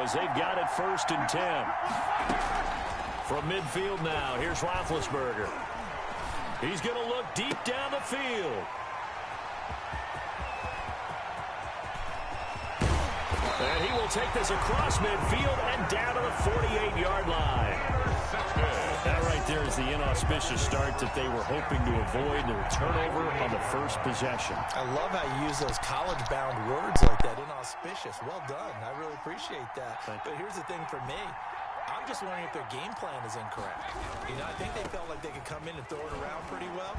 as they've got it 1st and 10. From midfield now, here's Roethlisberger. He's going to look deep down the field. And he will take this across midfield and down to the 48-yard line. That right there is the inauspicious start that they were hoping to avoid, the turnover on the first possession. I love how you use those college-bound words like that, inauspicious. Well done. I really appreciate that. But here's the thing for me. I'm just wondering if their game plan is incorrect. You know, I think they felt like they could come in and throw it around pretty well.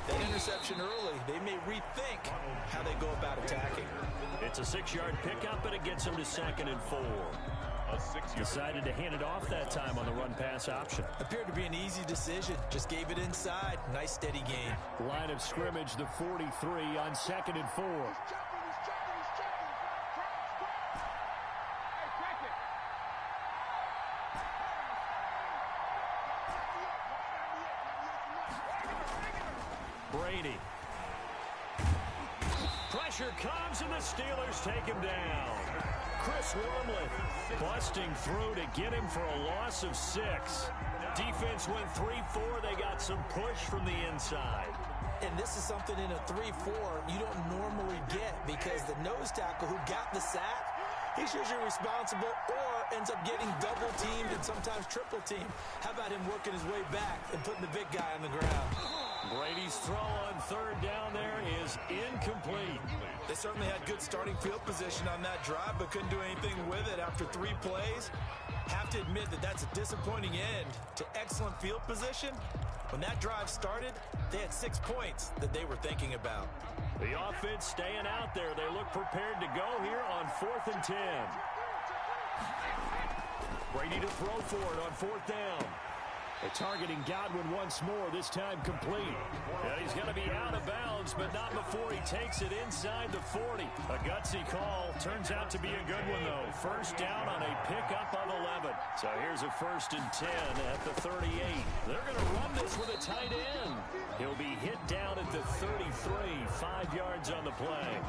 That interception early, they may rethink how they go about attacking. It's a 6-yard pickup, and it gets them to 2nd and 4. Decided to hand it off that time on the run-pass option. Appeared to be an easy decision. Just gave it inside. Nice, steady game. Line of scrimmage, the 43 on 2nd and 4. Brady. Pressure comes, and the Steelers take him down. Chris Wormley busting through to get him for a loss of 6. Defense went 3-4. They got some push from the inside. And this is something in a 3-4 you don't normally get, because the nose tackle who got the sack, he's usually responsible or ends up getting double-teamed and sometimes triple-teamed. How about him working his way back and putting the big guy on the ground? Brady's throw on 3rd down there is incomplete. They certainly had good starting field position on that drive, but couldn't do anything with it after 3 plays. Have to admit that that's a disappointing end to excellent field position. When that drive started, they had 6 points that they were thinking about. The offense staying out there. They look prepared to go here on 4th and 10. Brady to throw for it on 4th down. They're targeting Godwin once more, this time complete. And he's going to be out of bounds, but not before he takes it inside the 40. A gutsy call. Turns out to be a good one, though. 1st down on a pickup of 11. So here's a 1st and 10 at the 38. They're going to run this with a tight end. He'll be hit down at the 33, 5 yards on the play.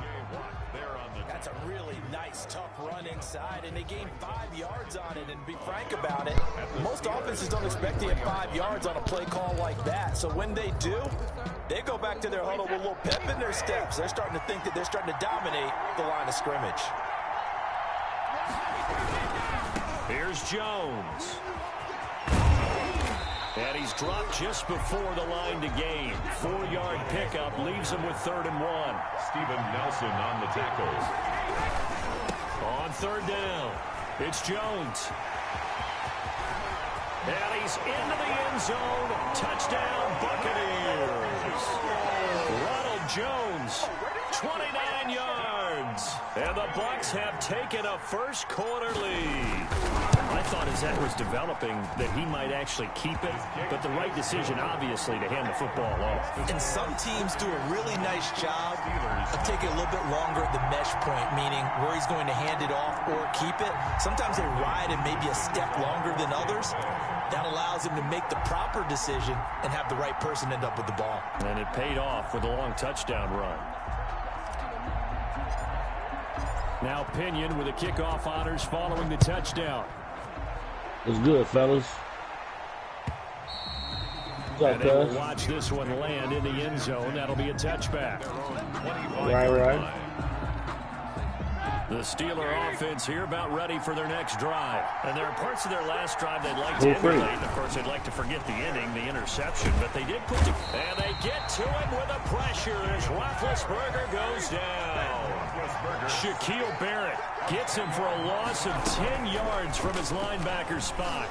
That's a really nice, tough run inside, and they gained 5 yards on it. And to be frank about it, most offenses don't expect to get 5 yards on a play call like that. So when they do, they go back to their huddle with a little pep in their steps. They're starting to think that they're starting to dominate the line of scrimmage. Here's Jones. And he's dropped just before the line to gain. 4-yard pickup leaves him with 3rd and 1. Steven Nelson on the tackles. On 3rd down, it's Jones. And he's into the end zone. Touchdown, Buccaneers. Ronald Jones, 29 yards. And the Bucs have taken a first-quarter lead. I thought as that was developing that he might actually keep it, but the right decision, obviously, to hand the football off. And some teams do a really nice job of taking a little bit longer at the mesh point, meaning where he's going to hand it off or keep it. Sometimes they ride it maybe a step longer than others. That allows him to make the proper decision and have the right person end up with the ball. And it paid off with a long touchdown run. Now Pinion with the kickoff honors following the touchdown. It's good, fellas. And they will watch this one land in the end zone. That'll be a touchback. Right. The Steeler offense here about ready for their next drive. And there are parts of their last drive they'd like to emulate. And of course, they'd like to forget the inning, the interception. But they did put it. And they get to him with a pressure as Roethlisberger goes down. Shaquille Barrett gets him for a loss of 10 yards from his linebacker spot.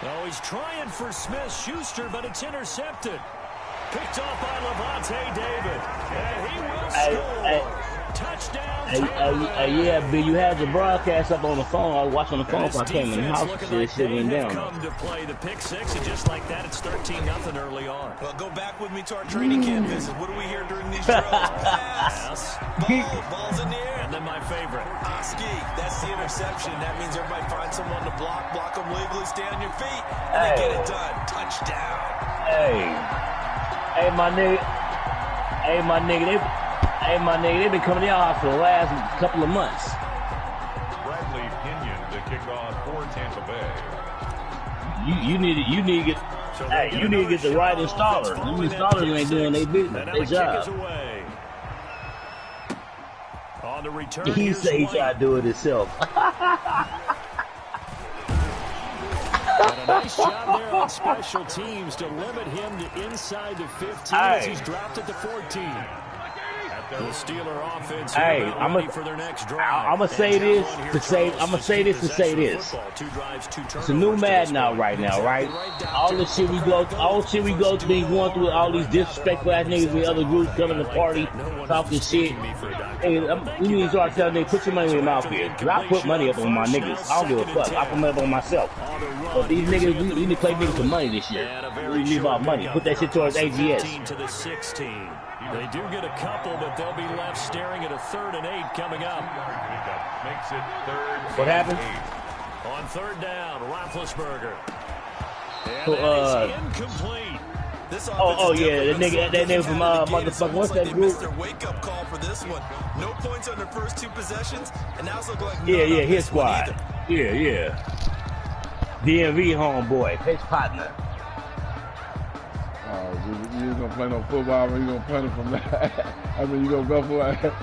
Oh, he's trying for Smith-Schuster, but it's intercepted. Picked off by Levante David. And he will score. Touchdown. Yeah, B, you had the broadcast up on the phone. I was watching the phone before I came in the house. Shit went down. Come to play the pick six, and just like that, it's 13-0 early on. Well, go back with me to our training camp visit. What do we hear during these drills? Pass. Ball's in the air. And then my favorite. Oski. That's the interception. That means everybody finds someone to block them legally, stay on your feet, and they get it done. Touchdown. Hey, my nigga, they've been coming to y'all for the last couple of months. Bradley Pinion The kickoff for Tampa Bay. You need to get. Hey, you need to get the right installer. Them installers ain't doing their business, their job. He say he tried to do it himself. And a nice job there on special teams to limit him to inside the 15 as he's dropped at the 14. The Steeler offense I'm gonna say this to say this. It's a new Madden out right now, right? All the shit we go to, being going through all these disrespectful ass niggas with other groups coming to party, talking shit. Hey, we need to start telling niggas, put your money in your mouth here. Cause I put money up on my niggas. I don't give a fuck. I put money up on myself. But these niggas, we need to play niggas for money this year. We need about money. Put that shit towards AGS. They do get a couple, but they'll be left staring at a 3rd and 8 coming up. Makes it 3rd. What happened? On 3rd down, Roethlisberger. And incomplete. Yeah, that nigga from motherfucker. What's that group? Wake up call for this one. No points on their first 2 possessions, and now it's looking like his squad. Yeah. DMV homeboy, his partner. You ain't gonna play no football, but you gonna punt it from that. I mean, you gonna go for it.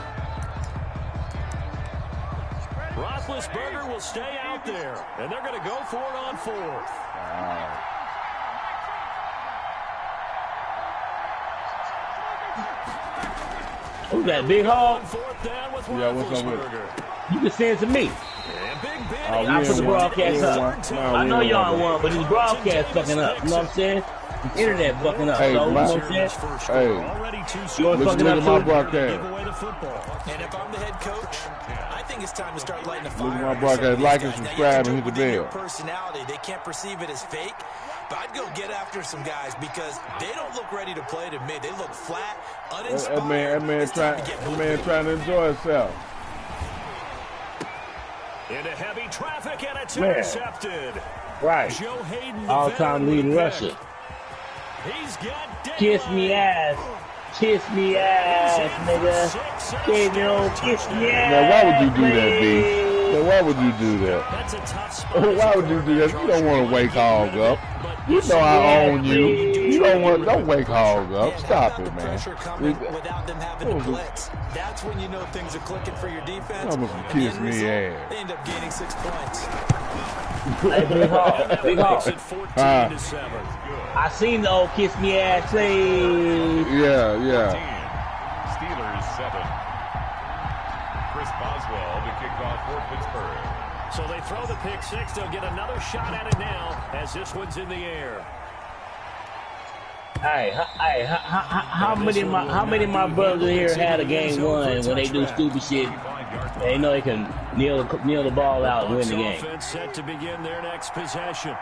Roethlisberger will stay out there, and they're gonna go for it on 4th. Who's that, Big Hog? Yeah, what's up with it? You can send it to me. I put the broadcast up. I know y'all won, but this broadcast fucking up. You know what I'm saying? The internet fucking up. Hey, so, you know what I'm saying? Listen to my broadcast. And if I'm the head coach, I think it's time to start lighting the fire. Look at my broadcast. Like and subscribe and hit the bell. Personality, they can't perceive it as fake. But I'd go get after some guys because they don't look ready to play to me. They look flat, uninspired. That man trying to enjoy himself. Into heavy traffic, and it's intercepted. Right. Joe Hayden, all-time leading rusher. He's got kiss me ass, nigga. Kiss me ass. Now, why would you do that, B? Now, why would you do that? That's a tough spot. Why would you do that? You don't want to wake Hog up. You know I own you. You don't wake Hog up. Stop it, man. Without them having to blitz. That's when you know things are clicking for your defense. Almost kiss me ass. They end up gaining 6 points. Hey, Big Hog. I seen the old kiss me ass say. Yeah. Steelers 7. Chris Boswell to kick off for Pittsburgh. So they throw the pick 6. They'll get another shot at it now as this one's in the air. Hey, how many of my brothers here had a game won when they do stupid shit? They know they can kneel the ball out and win the game. Set to begin their next possession.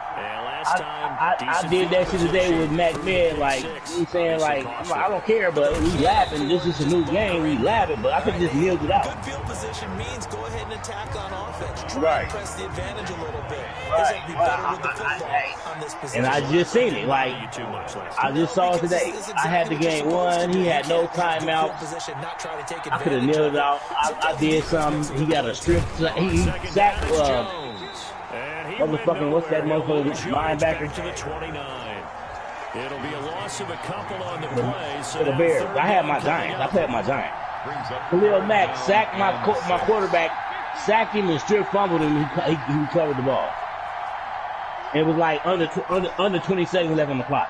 I did that shit today with Mac Med, like, you saying, like, I don't care, but we laughing. This is a new game. We laughing, but I could just kneel it out. Good field position means go ahead and attack on offense. Try right. to press the advantage a little bit. Right. Be better with the football on this position. And I just seen it. Like, I just saw it today. I had the game won. He had no timeout. I could have kneeled it out. I did something. He got a strip. He sacked. Motherfucking, what's that motherfucker? Linebacker to the 29. It'll be a loss of a couple on the play. So the Bears. I had my Giants. I played my Giant. Khalil Mack sacked my quarterback, sacked him and strip fumbled him. He recovered the ball. And it was like under 20 seconds left on the clock.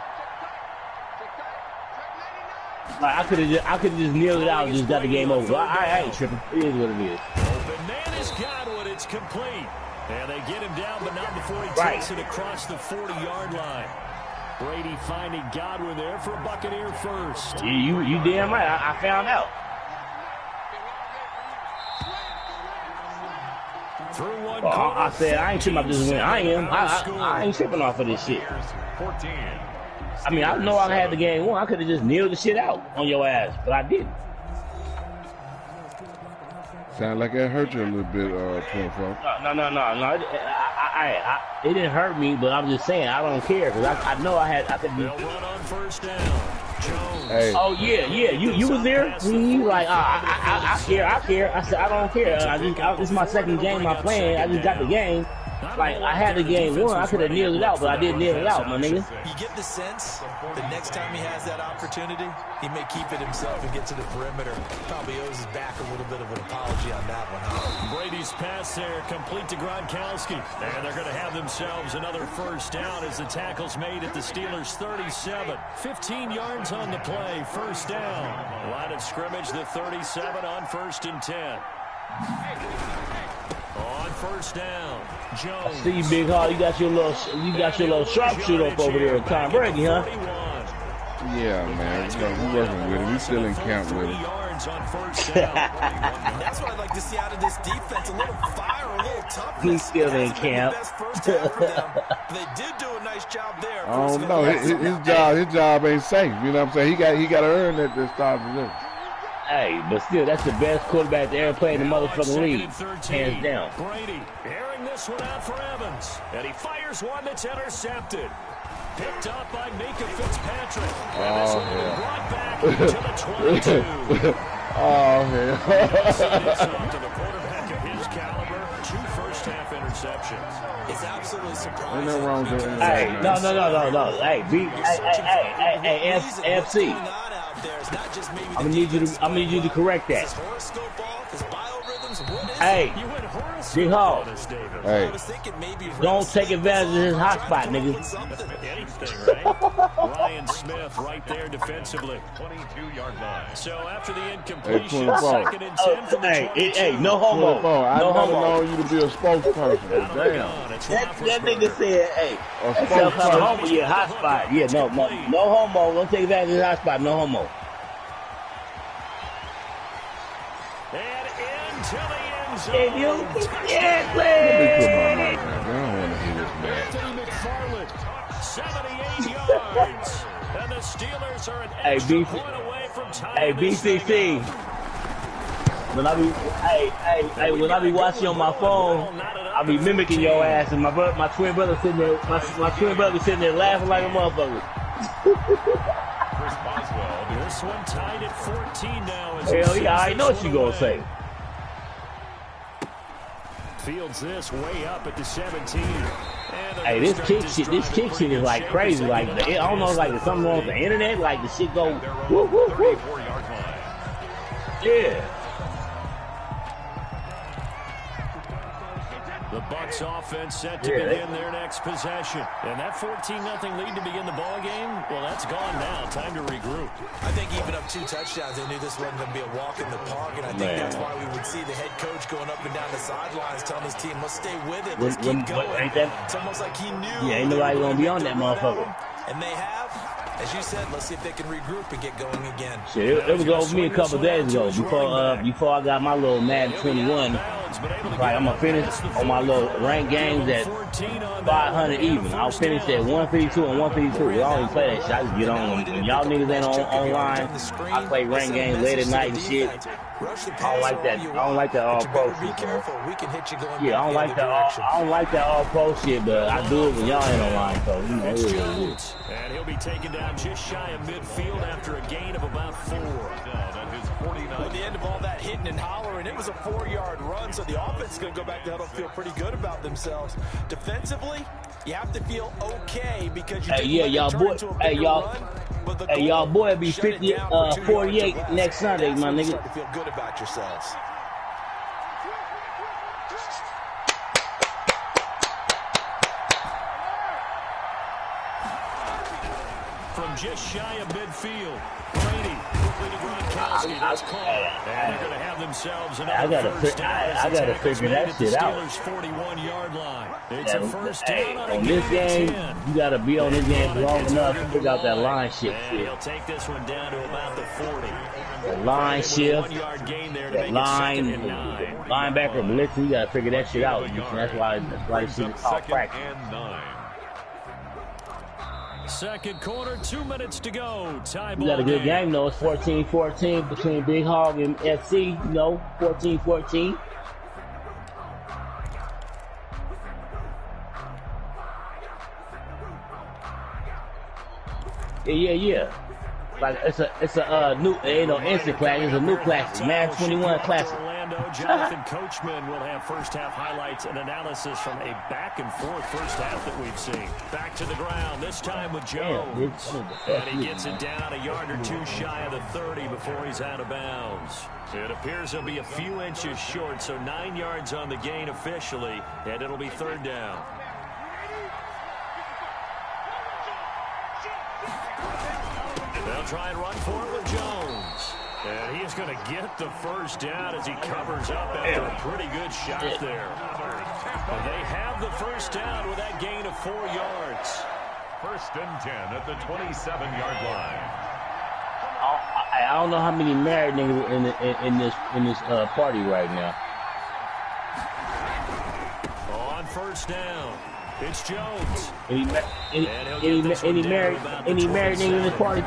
Like I could have just kneeled it out and just got the game over. I ain't tripping. It is what it is. Open man is Godwin. It's complete. And they get him down, but not before he takes it across the 40-yard line. Brady finding Godwin there for a Buccaneer first. You damn right. I found out. Through one I said I ain't tripping off this win. I am. I ain't tripping off of this shit. 14. I mean, I know I had the game won. I could have just kneeled the shit out on your ass, but I didn't. Sound like that hurt you a little bit, 24. No. It didn't hurt me, but I'm just saying I don't care because I know I could be. They'll run on first down. Hey. Oh yeah. You was there. He like, I care. I said I don't care. This is my second game I'm playing. I just got the game. Like I had the game won. I could have kneeled it out, but I didn't kneel it out, my nigga. You get the sense the next time he has that opportunity, he may keep it himself and get to the perimeter. Probably owes his back a little bit of an apology on that one, huh? Brady's pass there, complete to Gronkowski. And they're going to have themselves another first down as the tackle's made at the Steelers' 37. 15 yards on the play, first down. Line of scrimmage, the 37 on 1st and 10. On first down, Jones. I see you, Big Hog. You got your little sharpshooter up over there, Tom Brady, huh? Yeah, man. We're working with him. He's still in camp with him. That's what I'd like to see out of this defense. A little fire, a little toughness. He's still in camp. They did do a nice job there. I don't know. His job ain't safe. You know what I'm saying? He got to earn that this start position. Hey, but still, that's the best quarterback to ever play in the motherfucking league, hands down. Brady airing this one out for Evans, and he fires one that's intercepted. Picked up by Micah Fitzpatrick. And this one will be brought back to the 22. Oh, hell. To the quarterback of his caliber, 2 first-half interceptions. It's absolutely surprising. Ain't nothing wrong with that. Hey, no. Hey, FC. I'm gonna need you to correct that. Hey, Big Hog. Hey. Don't take advantage of his hot spot, nigga. Anything, right? Ryan Smith right there defensively. 22-yard line. So after the incompletion, Hey, 2nd and 10 for the Hey, no homo. I No never homo. known you to be a spokesperson. Damn. That nigga said, hey, A that's some kind of homo. spokesperson. Yeah, hot spot. Yeah, no homo. Don't take advantage of his hot spot. No homo. And into the end zone. Hey, you, yeah, Let me put my play. mic down. I don't want to hear this man. Anthony McFarland, 78 yards. And the Steelers are an Hey, extra point away from tying this thing BCC. up. When I be watching on my phone, I be mimicking your ass, and my twin brother sitting there, my twin brother sitting there laughing like a motherfucker. Chris Boswell. This one tied at 14 now. Hell yeah, I know what you gonna say. Fields this way up at the 17. Hey, this kick shit is like crazy. Like I don't know, like there's something wrong with the internet. Like the shit go whoop whoop whoop. 34-yard line. Yeah. The Bucs offense set to begin their next possession. And that 14-0 lead to begin the ball game, well, that's gone now. Time to regroup. I think even up 2 touchdowns, they knew this wasn't going to be a walk in the park, and I think that's why we would see the head coach going up and down the sidelines telling his team, let's stay with it, let's keep going. It's almost like he knew. Yeah, ain't nobody gonna be on that motherfucker. And they have. As you said, let's see if they can regroup and get going again. Shit, it was over me a couple days ago before I got my little Madden 21. Like I'm gonna finish on my little ranked games at 500 even. I'll finish at 152 and 152. I don't even play that shit. I just get on when y'all niggas ain't online. I play ranked games late at night and shit. I don't like that. I don't like that all pro shit. Yeah, I don't like that all pro shit, but I do it when y'all ain't online. So you know, it is. And he'll be taken down just shy of midfield after a gain of about 4. At the end of all that hitting and hollering, it was a 4-yard run, so the offense is going to go back to huddle, feel pretty good about themselves. Defensively, you have to feel okay because you y'all boy be 48 next Sunday, my nigga. To feel good about yourselves. From just shy of midfield, Brady quickly to Gronkowski. That's called. And they're going to have themselves another first down. I gotta figure that shit out. Steelers' 41-yard line. It's a first down on this game. You gotta be on this game long enough to figure out that line shift. And he'll take this one down to about the 40. The line shift, that linebacker blitzing. You gotta figure that shit out. That's why you see the call practice. Second quarter, 2 minutes to go. We got a good game though. It's 14-14 between Big Hog and FC. You know, 14-14. Yeah. Like it's a new instant classic. It's a new classic. Madden 21 classic. Jonathan Coachman will have first half highlights and analysis from a back and forth first half that we've seen. Back to the ground, this time with Jones. And he gets it down a yard or two shy of the 30 before he's out of bounds. It appears he'll be a few inches short, so 9 yards on the gain officially, and it'll be third down. They'll try and run for it with Jones. And he's going to get the first down as he covers up after a pretty good shot there. And they have the first down with that gain of 4 yards. First and 10 at the 27-yard line. I don't know how many married niggas in this party right now. On first down, it's Jones. Any married niggas in this party?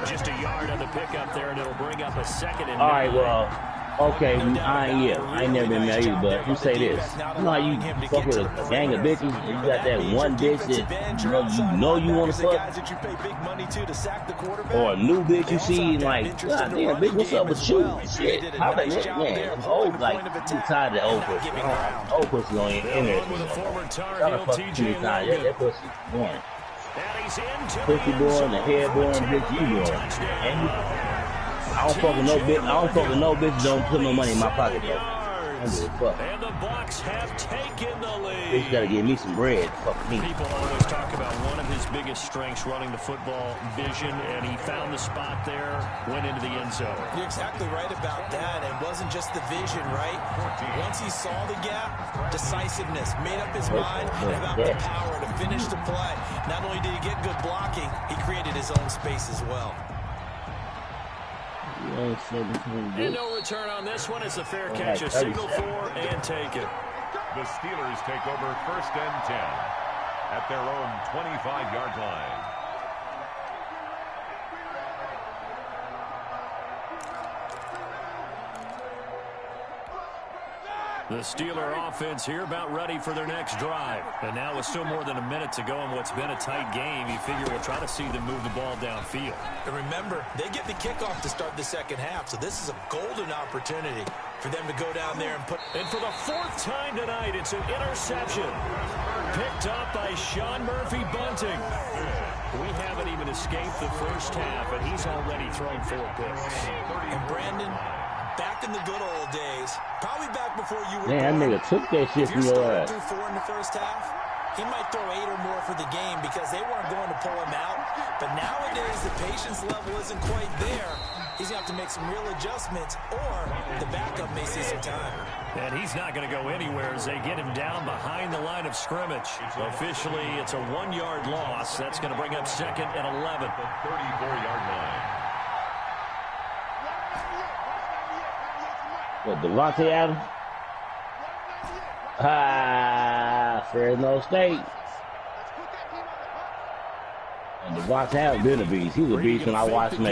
Just a yard on the pickup there, and it'll bring up a second and 9. All right, well, okay, I ain't never been married, but you say this. You know how you fuck with a gang of bitches, and you got that one bitch that you know you want to fuck? Or a new bitch you see, and like, God damn, bitch, what's up with you? Shit, how about that, man? Old, like, you tired of old pussy. Old pussy on your inner. Gotta fuck too many times. That pussy boring. Pussy born, the head born, bitch, you born. And I don't fuck with no bitch. I don't fuck with no bitch. Don't put no money in my pocket, though. I don't give a fuck. And the Bucs have taken the lead. Bitch gotta give me some bread. Fuck me. People always talk about one of his biggest strengths, running the football, vision, and he found the spot there, went into the end zone. You're exactly right about that. It wasn't just the vision, right? Once he saw the gap, decisiveness, made up his mind about the power to finish the play. Not only did he get good blocking, he created his own space as well. And no return on this one. It's a fair catch, a signal for and take it. The Steelers take over first and 10 at their own 25-yard line. The Steeler offense here about ready for their next drive. And now with still more than a minute to go in what's been a tight game, you figure we'll try to see them move the ball downfield. And remember, they get the kickoff to start the second half, so this is a golden opportunity for them to go down there and put... And for the 4th time tonight, it's an interception. Picked up by Sean Murphy-Bunting. We haven't even escaped the first half, and he's already thrown 4 picks. And Brandon... back in the good old days, probably back before you were born. Man, that nigga took that shit from your ass. If you're 4 in the first half, he might throw 8 or more for the game because they weren't going to pull him out. But nowadays, the patience level isn't quite there. He's going to have to make some real adjustments, or the backup may see some time. And he's not going to go anywhere as they get him down behind the line of scrimmage. Officially, it's a 1-yard loss. That's going to bring up second and 11. 34-yard line. What, Devontae Adams? Fresno State. And Devontae Adams been a beast. He's a beast when I watched him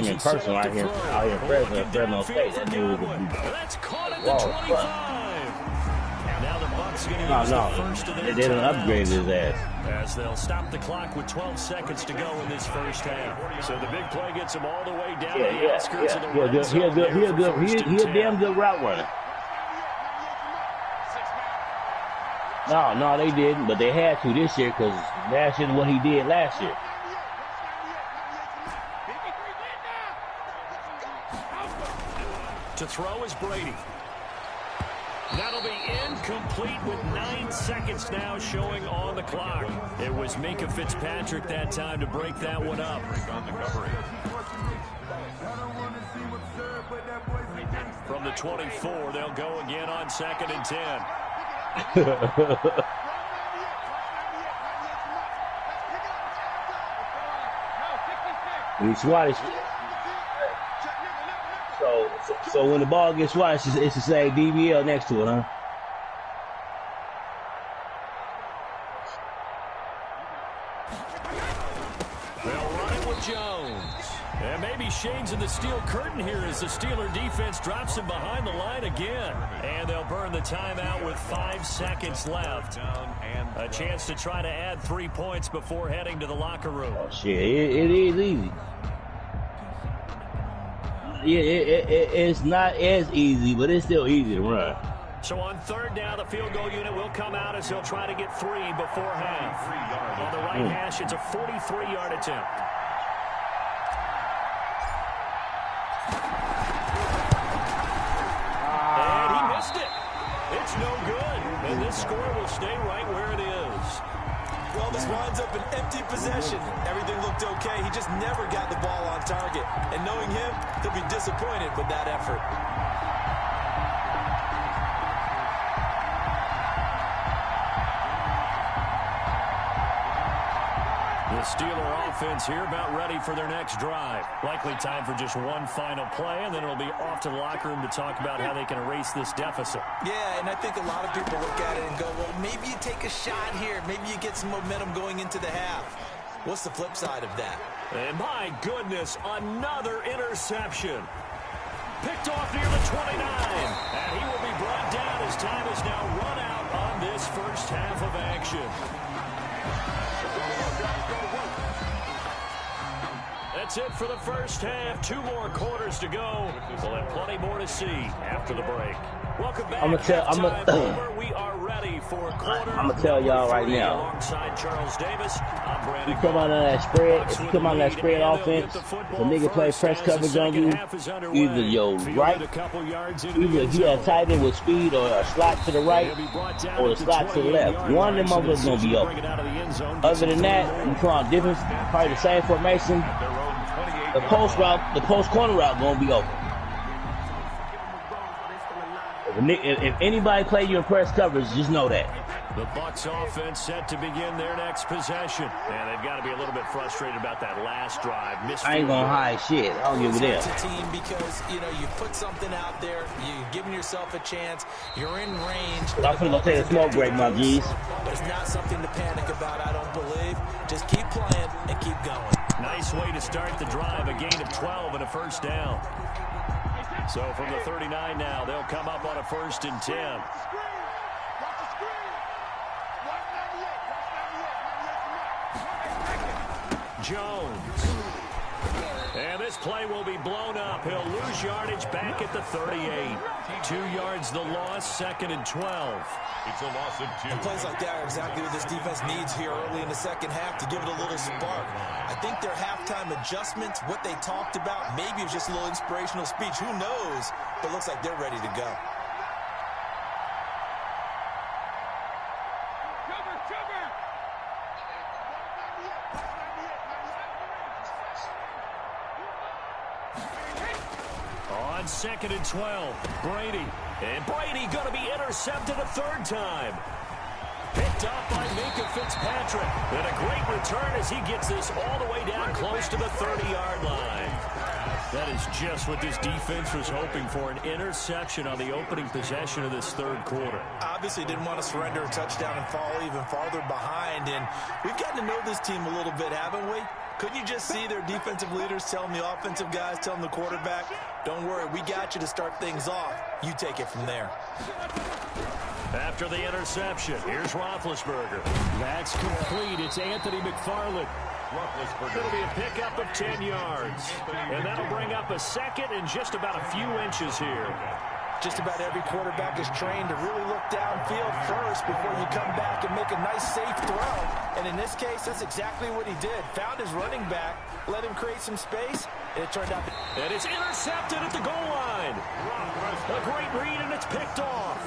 in person right here out here in Fresno State. That dude was a beast. That's caught at the 25. Now the Bucs going to use the first of their they didn't upgrade his ass. As they'll stop the clock with 12 seconds to go in this first half. So the big play gets him all the way down to the outskirts of the red zone. He's a damn good route runner. No, they didn't, but they had to this year because last year is what he did last year. To throw is Brady. That'll be incomplete with 9 seconds now showing on the clock. It was Minka Fitzpatrick that time to break that one up. From the 24, they'll go again on 2nd and 10. He's swatted. So when the ball gets swatted, it's to say DBL next to it, huh? They'll run it with Jones. And maybe shades in the steel curtain here as the Steeler defense drops him behind the line again. And they'll burn the timeout with 5 seconds left. A chance to try to add 3 points before heading to the locker room. Oh, shit, it is easy. it's not as easy, but it's still easy to run. So on third down, the field goal unit will come out as they'll try to get 3 before half. On the right hash, it's a 43-yard attempt. And he missed it. It's no good. And this score will stay right where it is. Well, this winds up an empty possession. Everything looked okay. He just never got the ball on target. And knowing him, he'll be disappointed with that effort. The Steeler offense here about ready for their next drive. Likely time for just one final play, and then it'll be off to the locker room to talk about how they can erase this deficit. Yeah, and I think a lot of people look at it and go, well, maybe you take a shot here. Maybe you get some momentum going into the half. What's the flip side of that? And my goodness, another interception. Picked off near the 29. And he will be brought down as time is now run out on this first half of action. That's it for the first half. 2 more quarters to go. We'll have plenty more to see after the break. Welcome back. We are ready for quarter. I'm gonna tell y'all right now. Alongside Charles Davis, I'm Brandon. You come out on that spread. If you come out on that spread offense, if a nigga play press coverage on you, either your right, either if you have tight end with speed or a slot to the right or a slot to the left. One of them motherfuckers gonna be open. Other than that, you come out different, probably the same formation. The post route, the post corner route gonna be open. If anybody play you in press coverage, just know that. The Bucs offense set to begin their next possession. And they've got to be a little bit frustrated about that last drive. I ain't gonna hide shit. I'll give it It's a team because, you know, you put something out there, you're giving yourself a chance, you're in range. I'm gonna take a smoke break, my G's. But it's not something to panic about, I don't believe. Just keep playing and keep going. Nice way to start the drive. A gain of 12 and a first down. So from the 39 now, they'll come up on a 1st and 10. Jones. And this play will be blown up. He'll lose yardage back at the 38. 2 yards the loss, 2nd and 12. It's a loss of 2. And plays like that are exactly what this defense needs here early in the second half to give it a little spark. I think their halftime adjustments, what they talked about, maybe it was just a little inspirational speech. Who knows? But it looks like they're ready to go. On 2nd and 12, Brady. And Brady going to be intercepted a 3rd time. Picked up by Minka Fitzpatrick. And a great return as he gets this all the way down close to the 30-yard line. That is just what this defense was hoping for, an interception on the opening possession of this 3rd quarter. Obviously didn't want to surrender a touchdown and fall even farther behind. And we've gotten to know this team a little bit, haven't we? Couldn't you just see their defensive leaders telling the offensive guys, telling the quarterback, don't worry, we got you to start things off. You take it from there. After the interception, here's Roethlisberger. That's complete. It's Anthony McFarland. It'll be a pickup of 10 yards. And that'll bring up a 2nd and just about a few inches here. Just about every quarterback is trained to really look downfield first before you come back and make a nice, safe throw. And in this case, that's exactly what he did. Found his running back, let him create some space, and it turned out to... And it's intercepted at the goal line. A great read, and it's picked off.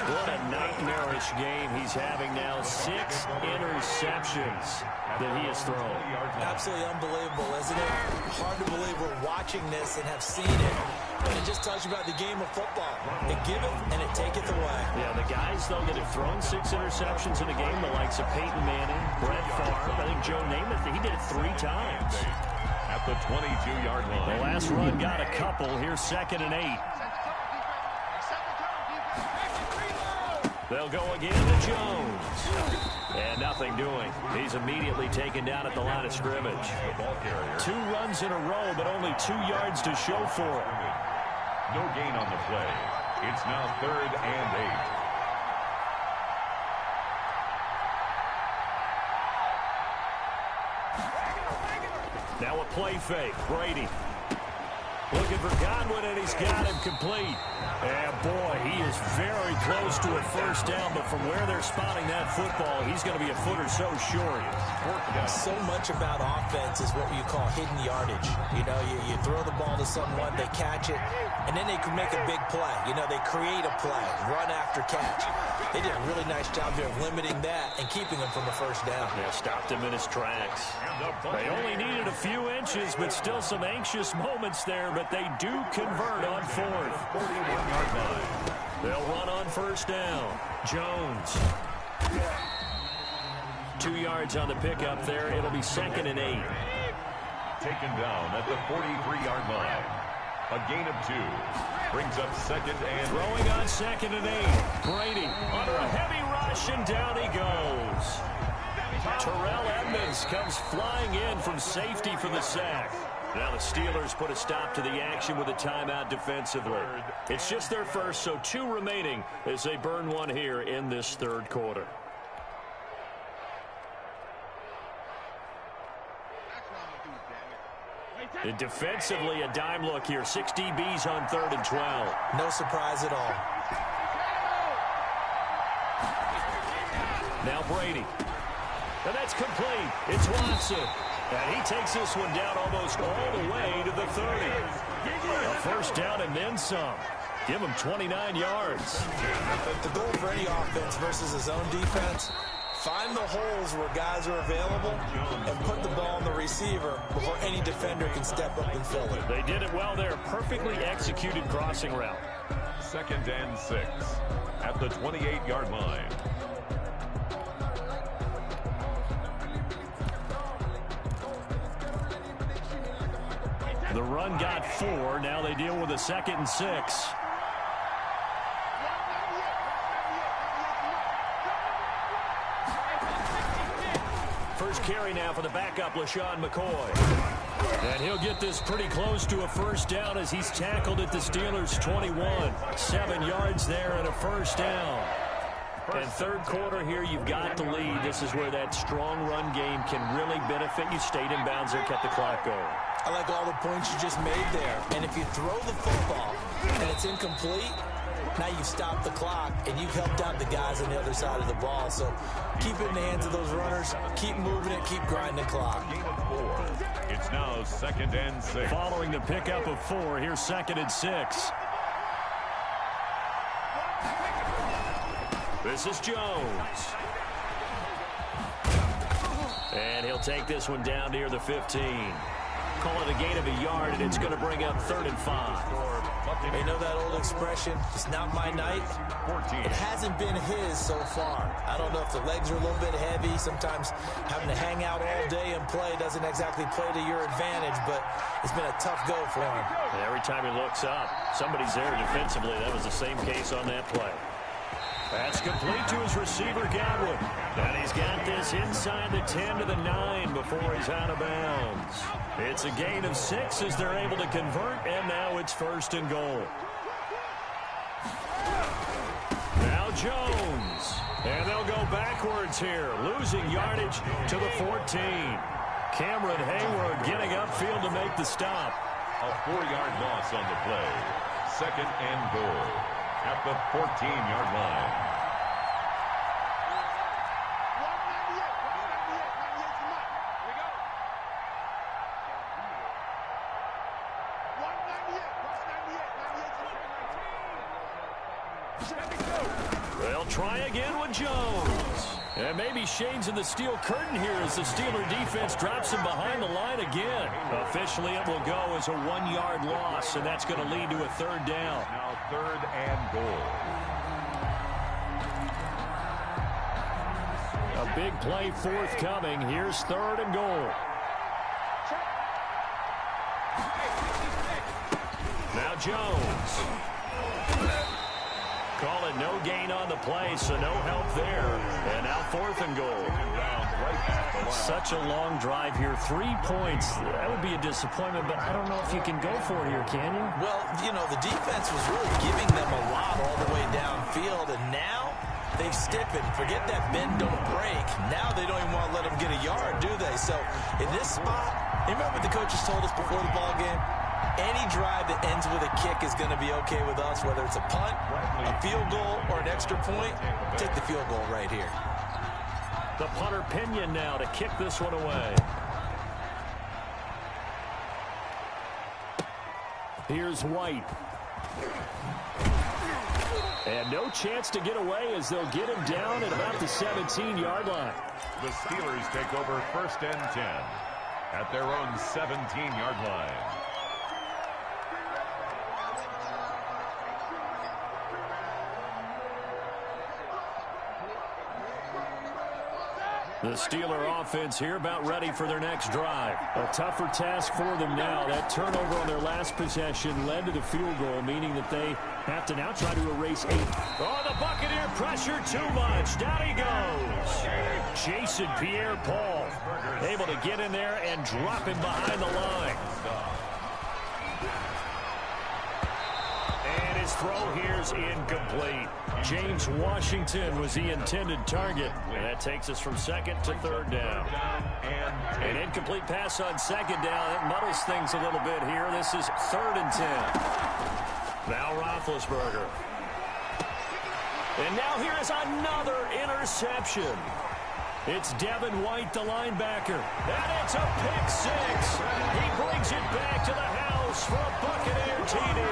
What a nightmarish game he's having now. 6 interceptions that he has thrown. Absolutely unbelievable, isn't it? Hard to believe we're watching this and have seen it. And it just tells you about the game of football. It giveth and it taketh away. Yeah, the guys, though, that have thrown 6 interceptions in a game, the likes of Peyton Manning, Brett Favre, I think Joe Namath, he did it 3 times. At the 22-yard line. The last run got a couple. Here's 2nd and 8. They'll go again to Jones. And nothing doing. He's immediately taken down at the line of scrimmage. 2 runs in a row, but only 2 yards to show for it. No gain on the play. It's now 3rd and 8. Now a play fake. Brady. Looking for Godwin, and he's got him complete. And, boy, he is very close to a first down, but from where they're spotting that football, he's going to be a foot or so short. So much about offense is what you call hidden yardage. You know, you throw the ball to someone, they catch it, and then they can make a big play. You know, they create a play, run after catch. They did a really nice job there of limiting that and keeping him from a first down. Yeah, stopped him in his tracks. They only needed a few inches, but still some anxious moments there, but they do convert on fourth. 41-yard line. They'll run on first down. Jones. 2 yards on the pickup there. It'll be 2nd and 8. Taken down at the 43-yard line. A gain of 2. Brings up 2nd and... Throwing on 2nd and 8. Brady under a heavy rush, and down he goes. Terrell Edmonds comes flying in from safety for the sack. Now the Steelers put a stop to the action with a timeout defensively. It's just their first, so 2 remaining as they burn one here in this third quarter. And defensively, a dime look here. 6 DBs on 3rd and 12. No surprise at all. Now Brady. And that's complete. It's Watson. And he takes this one down almost all the way to the 30. A first down and then some. Give him 29 yards. The goal for any offense versus his own defense, find the holes where guys are available and put the ball on the receiver before any defender can step up and fill it. They did it well there. Perfectly executed crossing route. 2nd and 6 at the 28-yard line. The run got 4. Now they deal with a 2nd and 6. First carry now for the backup, LaShawn McCoy. And he'll get this pretty close to a first down as he's tackled at the Steelers' 21. 7 yards there and a first down. And third quarter here, you've got the lead. This is where that strong run game can really benefit you. Stayed in bounds there, kept the clock going. I like all the points you just made there. And if you throw the football and it's incomplete, now you've stopped the clock and you've helped out the guys on the other side of the ball. So keep it in the hands of those runners. Keep moving it. Keep grinding the clock. It's now 2nd and 6. Following the pickup of 4, here's 2nd and 6. This is Jones. And he'll take this one down near the 15. Call it a gain of a yard, and it's going to bring up 3rd and 5. You know that old expression, it's not my night? It hasn't been his so far. I don't know if the legs are a little bit heavy. Sometimes having to hang out all day and play doesn't exactly play to your advantage, but it's been a tough go for him. And every time he looks up, somebody's there defensively. That was the same case on that play. That's complete to his receiver, Godwin. And he's got this inside the 10 to the 9 before he's out of bounds. It's a gain of 6 as they're able to convert, and now it's 1st and goal. Now Jones. And they'll go backwards here, losing yardage to the 14. Cameron Hayward getting upfield to make the stop. A 4-yard loss on the play. 2nd and goal at the 14-yard line. They'll try again with Jones. And maybe Shane's in the steel curtain here as the Steeler defense drops him behind the line again. Officially, it will go as a 1-yard loss, and that's going to lead to a 3rd down. Now 3rd and goal. A big play forthcoming. Here's 3rd and goal. Now Jones. Call it no gain on the play, so no help there. And now 4th and goal. Such a long drive here. 3 points. That would be a disappointment, but I don't know if you can go for it here, can you? Well, you know, the defense was really giving them a lot all the way downfield, and now they've stiffened. Forget that bend, don't break. Now they don't even want to let them get a yard, do they? So in this spot, you remember what the coaches told us before the ball game? Any drive that ends with a kick is going to be okay with us, whether it's a punt, a field goal, or an extra point. Take the field goal right here. The punter Pinion now to kick this one away. Here's White. And no chance to get away as they'll get him down at about the 17-yard line. The Steelers take over 1st and 10 at their own 17-yard line. The Steeler offense here about ready for their next drive. A tougher task for them now. That turnover on their last possession led to the field goal, meaning that they have to now try to erase 8. Oh, the Buccaneer pressure too much. Down he goes. Jason Pierre-Paul able to get in there and drop him behind the line. And his throw here's incomplete. James Washington was the intended target. And that takes us from 2nd to 3rd down. An incomplete pass on 2nd down. It muddles things a little bit here. This is 3rd and 10. Now Roethlisberger. And now here is another interception. It's Devin White, the linebacker. And it's a pick 6. He brings it back to the house for a Buccaneer TD.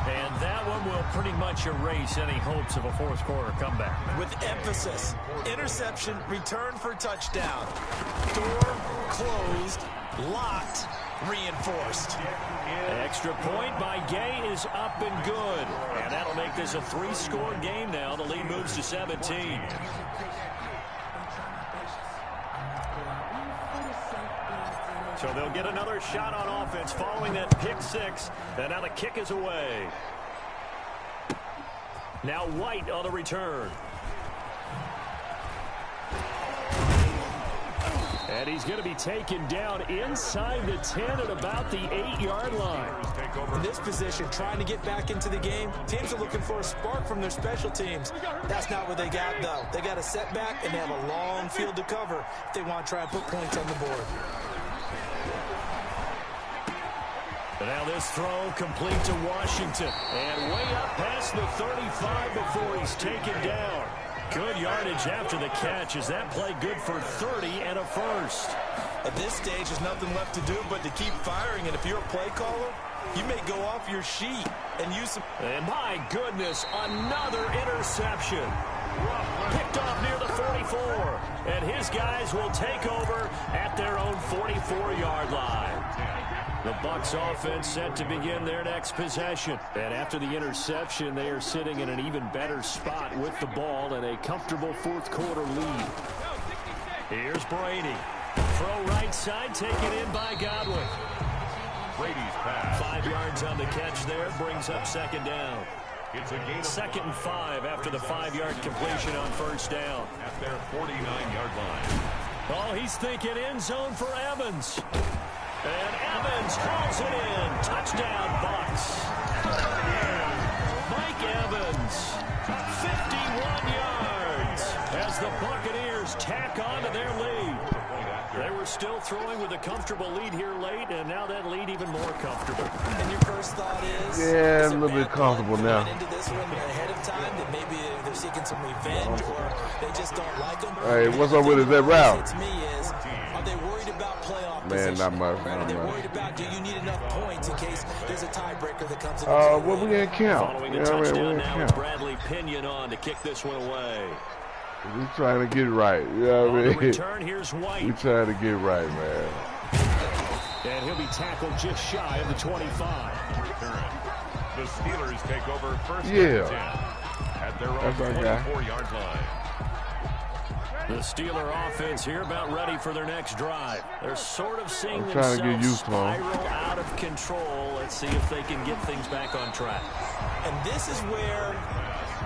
And that one will pretty much erase any hopes of a 4th quarter comeback. With emphasis, interception, return for touchdown. Door closed, locked, reinforced. Extra point by Gay is up and good. And that'll make this a 3-score game now. The lead moves to 17. So they'll get another shot on offense following that pick 6. And now the kick is away. Now White on the return. And he's going to be taken down inside the 10 at about the 8-yard line. In this position, trying to get back into the game, teams are looking for a spark from their special teams. That's not what they got, though. They got a setback, and they have a long field to cover if they want to try and put points on the board. But now this throw complete to Washington. And way up past the 35 before he's taken down. Good yardage after the catch. Is that play good for 30 and a first? At this stage, there's nothing left to do but to keep firing. And if you're a play caller, you may go off your sheet and use some... And my goodness, another interception. Picked off near the 44. And his guys will take over at their own 44-yard line. The Bucs offense set to begin their next possession. And after the interception, they are sitting in an even better spot with the ball and a comfortable 4th quarter lead. Here's Brady. Throw right side, taken in by Godwin. Brady's pass. 5 yards on the catch there, brings up 2nd down. It's a gain of 2nd and 5 after the 5-yard completion on 1st down. at their 49-yard line. Oh, he's thinking end zone for Evans. And Evans hauls it in. Touchdown, Bucs. Mike Evans, 51 yards as the Buccaneers tack on to their lead. They were still throwing with a comfortable lead here late, and now that lead even more comfortable. And your first thought is... Yeah, a little bit comfortable now. Into this one ahead of time, that maybe they're seeking some revenge, or they just don't like them. Hey, what's up with that route? It's me is, are they worried about playoff Man, position? not much. Are they worried about, do you need enough points in case there's a tiebreaker that comes in? Well, we didn't count. Following You a know what I touchdown mean? We now, didn't it's count. Bradley Pinion on to kick this one away. We trying to get it right. You know what I On the mean? return, here's White. We trying to get it right, man. And he'll be tackled just shy of the 25. The Steelers take over first and 10 at their own That's our guy. 44-yard line. The Steeler offense here about ready for their next drive. They're sort of seeing I'm trying to get themselves used to 'em. spiral out of control. Let's see if they can get things back on track. And this is where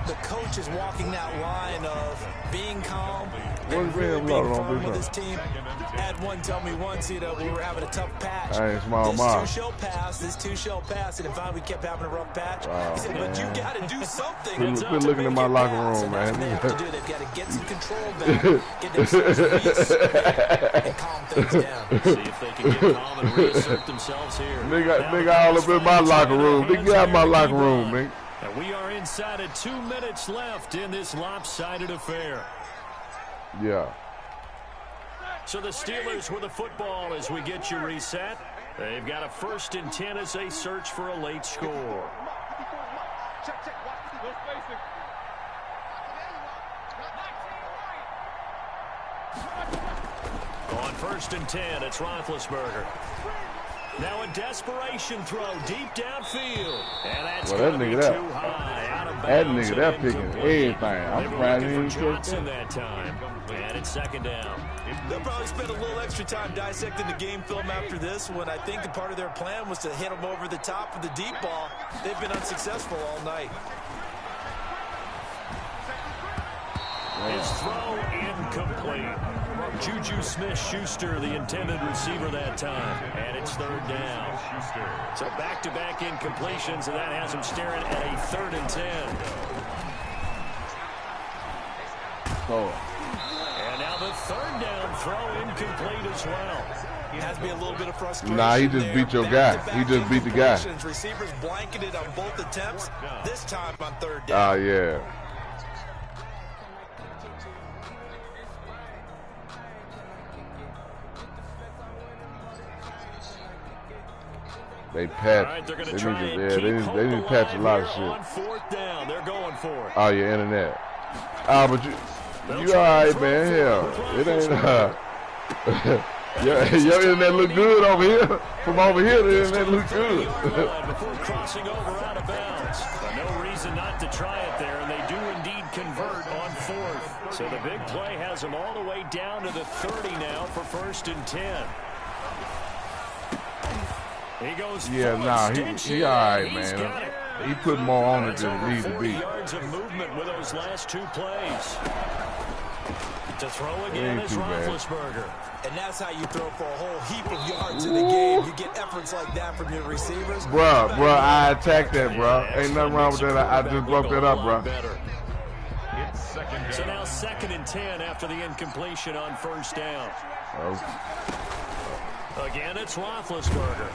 the coach is walking that line of being calm and really being firm with his team. Had one tell me once, you know, we were having a tough patch. This too shall pass, and in fact we kept having a rough patch. He said, but you got to do something. Quit looking at my locker room, man. They have to do. They've got to get some control back, get themselves reasserted, and calm things down. See if they can get calm and reassert themselves here. Nigga all up in my locker room. Nigga, get out of my locker room, man. And we are inside of 2 minutes left in this lopsided affair. Yeah. So the Steelers with the football as we get you reset. They've got a 1st and 10 as they search for a late score. On 1st and 10, it's Roethlisberger. Now a desperation throw deep downfield. And that's going to be too high. Out of bounds. That nigga, that picking everything. I'm surprised he looking didn't for Johnson that time. And it's 2nd down. They'll probably spend a little extra time dissecting the game film after this, when I think the part of their plan was to hit them over the top with the deep ball. They've been unsuccessful all night. His throw incomplete. Juju Smith-Schuster, the intended receiver that time. And it's 3rd down. So back-to-back incompletions, and that has him staring at a 3rd and 10. And now the 3rd down throw incomplete as well. It has to be a little bit of frustration. Nah, he just beat your guy. He just beat the guy. Receivers blanketed on both attempts, this time on 3rd down. Oh, yeah. They patch. Right, they need to patch a lot of shit. On 4th down, they're going for it. Oh, your internet. But you all right, man? Hell, it ain't. Your internet look good over here. From over here, the internet look good. Before crossing over out of bounds. No reason not to try it there, and they do indeed convert on 4th. So the big play has them all the way down to the 30 now for 1st and 10. He goes he all right, man. He put more on it than it needs to be. Yards of movement with those last 2 plays. To throw again is Roethlisberger. And that's how you throw for a whole heap of yards in the game. You get efforts like that from your receivers. Bruh, I attacked that, bruh. Ain't nothing wrong with that. I just broke that up, bruh. So now 2nd and 10 after the incompletion on 1st down. Again, it's Roethlisberger.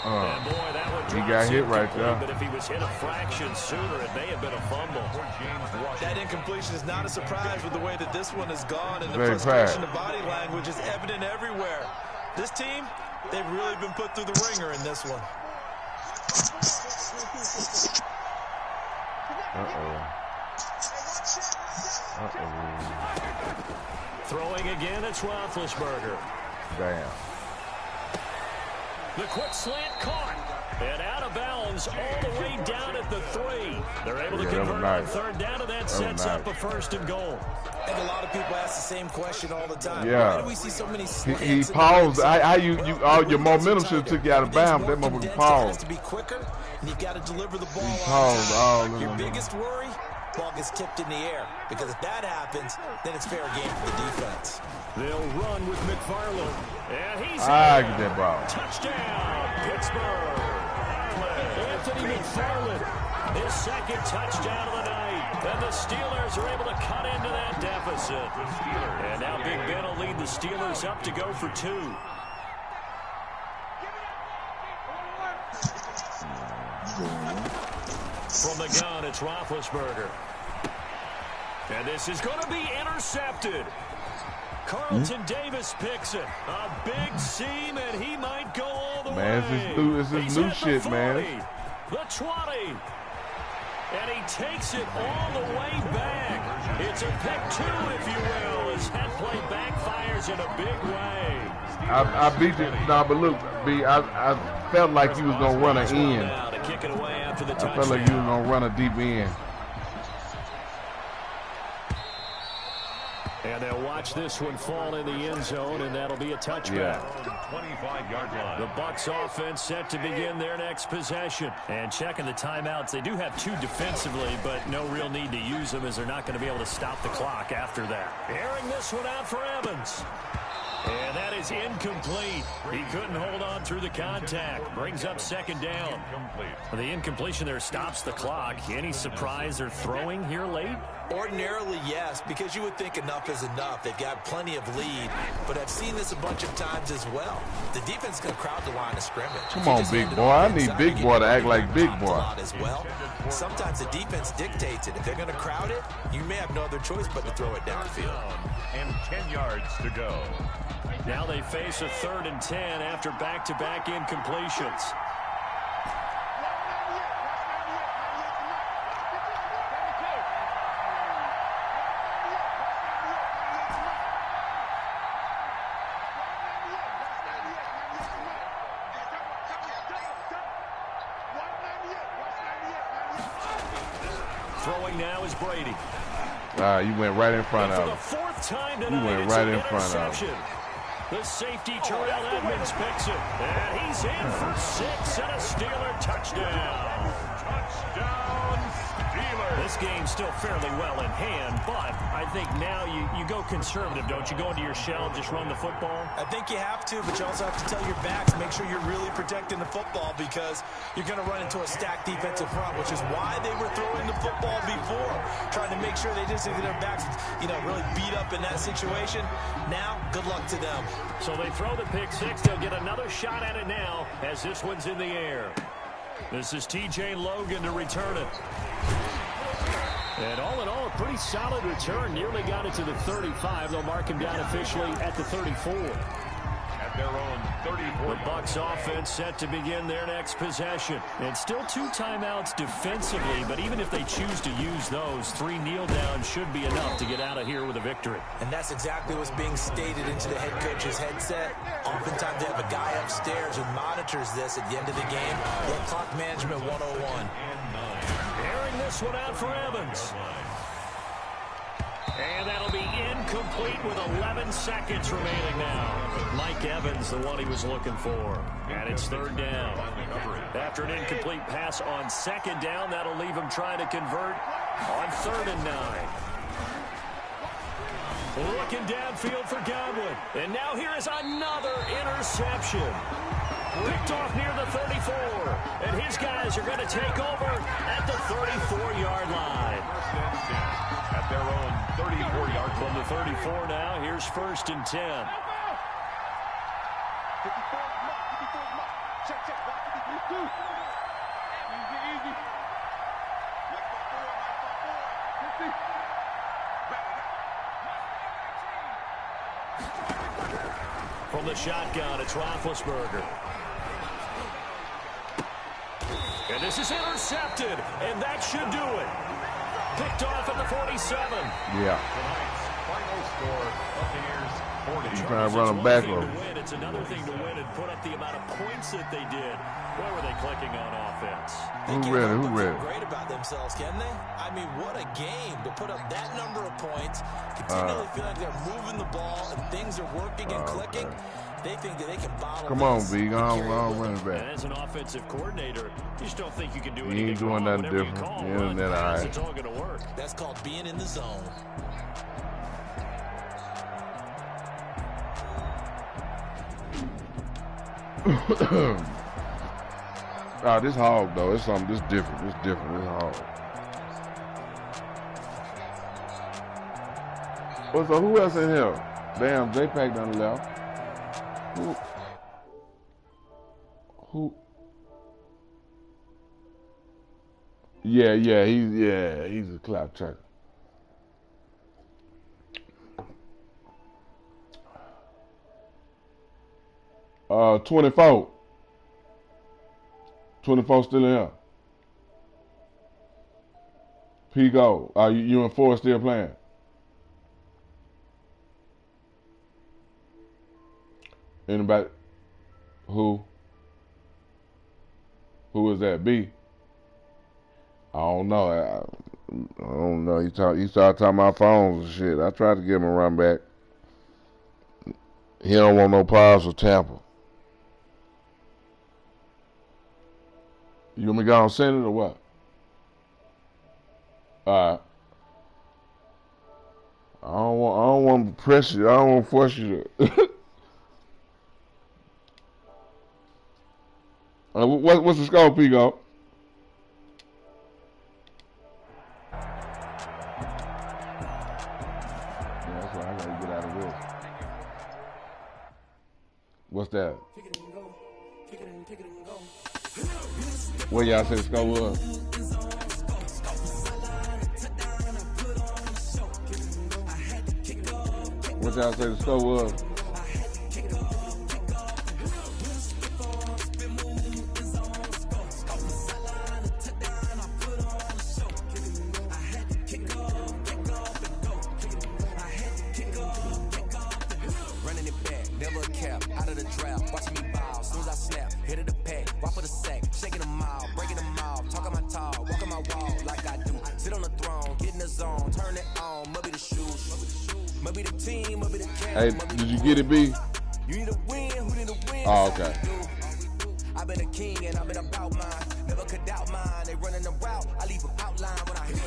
And boy, that one he got hit right there. But if he was hit a fraction sooner, it may have been a fumble. That incompletion is not a surprise with the way that this one has gone, and the frustration of body language is evident everywhere. This team, they've really been put through the ringer in this one. Throwing again, it's Roethlisberger. Damn. The quick slant caught. And out of bounds all the way down at the 3. They're able to convert on 3rd down, and that sets up a 1st and goal. And a lot of people ask the same question all the time. Yeah. Why do we see so many slants? He paused. All your momentum should have took you out of bounds. That motherfucker paused. Has to be quicker, and you've got to deliver the ball. He paused all in your biggest worry, ball gets tipped in the air. Because if that happens, then it's fair game for the defense. They'll run with McFarland. And he's get that ball. Touchdown, Pittsburgh. Anthony McFarland, his 2nd touchdown of the night. And the Steelers are able to cut into that deficit. And now Big Ben will lead the Steelers up to go for 2. From the gun, it's Roethlisberger. And this is going to be intercepted. Carlton Davis picks it. A big seam, and he might go all the way. This is new shit, 40, man. The 20. And he takes it all the way back. It's a pick 2, if you will, as that play backfires in a big way. I beat you. Nah, but look, B, I felt like he was going to run an end. To kick it away after the I felt like he was going to run a deep end. And they'll watch this one fall in the end zone, and that'll be a touchback. 25-yard line. The Bucs offense set to begin their next possession. And checking the timeouts, they do have 2 defensively, but no real need to use them as they're not going to be able to stop the clock after that. Airing this one out for Evans. And that is incomplete. He couldn't hold on through the contact. Brings up second down. The incompletion there stops the clock. Any surprise they're throwing here late? Ordinarily, yes, because you would think enough is enough. They've got plenty of lead, but I've seen this a bunch of times as well. The defense is going to crowd the line of scrimmage. Come on, big boy. I need big boy to act like big boy. As well. Sometimes the defense dictates it. If they're going to crowd it, you may have no other choice but to throw it downfield. And 10 yards to go. Now they face a 3rd and 10 after back-to-back incompletions. Throwing now is Brady. You went right in front of him. For the 4th time tonight, You went right in front of him. The safety, Terrell Edmonds, picks it. And he's in for 6 and a Steeler touchdown. Touchdown, Steelers. This game's still fairly well in hand, but I think now you go conservative, don't you? Go into your shell, just run the football? I think you have to, but you also have to tell your backs, make sure you're really protecting the football because you're going to run into a stacked defensive front, which is why they were throwing the football before, trying to make sure they just get their backs, really beat up in that situation. Now, good luck to them. So they throw the pick 6. They'll get another shot at it now as this one's in the air. This is T.J. Logan to return it. And all in all, a pretty solid return. Nearly got it to the 35. They'll mark him down officially at the 34. At their own 34. The Bucs offense set to begin their next possession. And still 2 timeouts defensively, but even if they choose to use those, 3 kneel downs should be enough to get out of here with a victory. And that's exactly what's being stated into the head coach's headset. Oftentimes they have a guy upstairs who monitors this at the end of the game. Look, clock management 101. Airing this one out for Evans. And that'll be incomplete with 11 seconds remaining now. Mike Evans, the one he was looking for. And it's 3rd down. After an incomplete pass on 2nd down, that'll leave him trying to convert on 3rd and 9. Looking downfield for Godwin. And now here is another interception. Picked off near the 34. And his guys are going to take over at the 34-yard line. At their own 34-yard from the 34 now. Here's 1st and 10. From the shotgun, it's Roethlisberger. And this is intercepted, and that should do it. Picked off at the 47. Yeah. final score, Buccaneers 40. He's trying to run them back. It's another thing to win and put up the amount of points that they did. Where were they clicking on offense? Who ready? Who ready? Great about themselves, can they? I mean, what a game to put up that number of points. Continually feel like they're moving the ball and things are working and clicking. They think that they can bottle. Come on, B. Go on, run it back. And as an offensive coordinator, you just don't think you can do anything. You ain't doing nothing different. It's all going to work. That's called being in the zone. This hog though, it's something. This different. It's different. This hog. Well, so who else in here? Damn, J-Pack done left. Who? Yeah, he's a clout checker. Uh, 24 still in here. P-Go, you and 4 still playing? Anybody? Who is that? B? I don't know. I don't know. He started talking about phones and shit. I tried to give him a run back. He don't want no problems with Tampa. You want me to go and send it or what? All right. I don't want to press you. I don't want to force you to. What's the score, Pico? That's why I gotta get out of this. What's that? What y'all say the score was? What y'all say the score was? Hey, did you get it, B? Oh, okay. I've been a king and I've been about mine. Never could doubt mine. They running the route. I leave an outline when I hit it.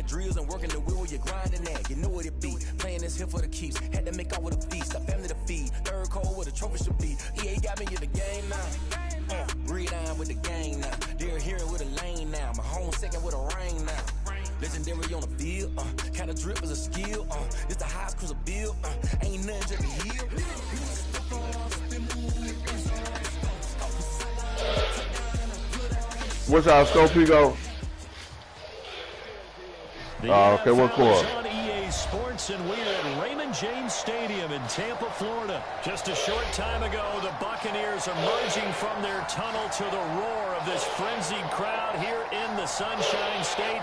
Drills and working the wheel you're grinding at. You know what it be. Playing this here for the keeps. Had to make out with a feast. A family to feed. Third cold where the trophy should be. EA got me in the game now. Read on with the game now. They're hearing with a lane now. My home second with a rain now. Legendary on the field. Kind of drip is a skill. It's the highest cruiser bill. Ain't nothing just a heel. What's our scope, Pico? Okay, what quarter? On EA Sports, and we're at Raymond James Stadium in Tampa, Florida. Just a short time ago, the Buccaneers emerging from their tunnel to the roar of this frenzied crowd here in the Sunshine State.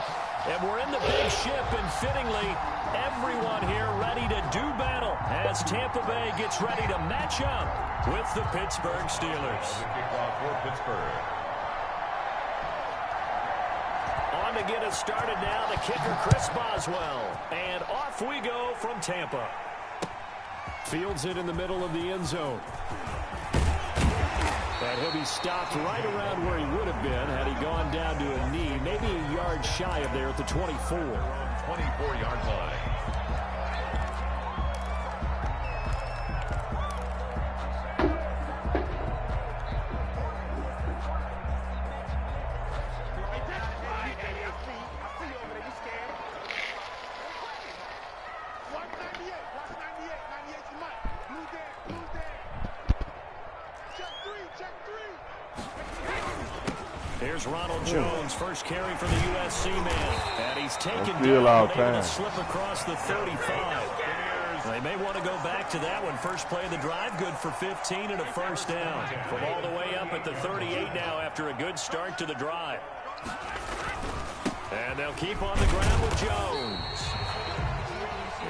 And we're in the big ship, and fittingly, everyone here ready to do battle as Tampa Bay gets ready to match up with the Pittsburgh Steelers. Kickoff for Pittsburgh. To get us started now, the kicker, Chris Boswell. And off we go from Tampa. Fields it in the middle of the end zone. And he'll be stopped right around where he would have been had he gone down to a knee, maybe a yard shy of there at the 24. 24-yard line. Here's Ronald Jones, first carry for the USC man. And he's taken down, able to slip across the 35. They may want to go back to that one. First play of the drive, good for 15 and a first down. From all the way up at the 38 now after a good start to the drive. And they'll keep on the ground with Jones.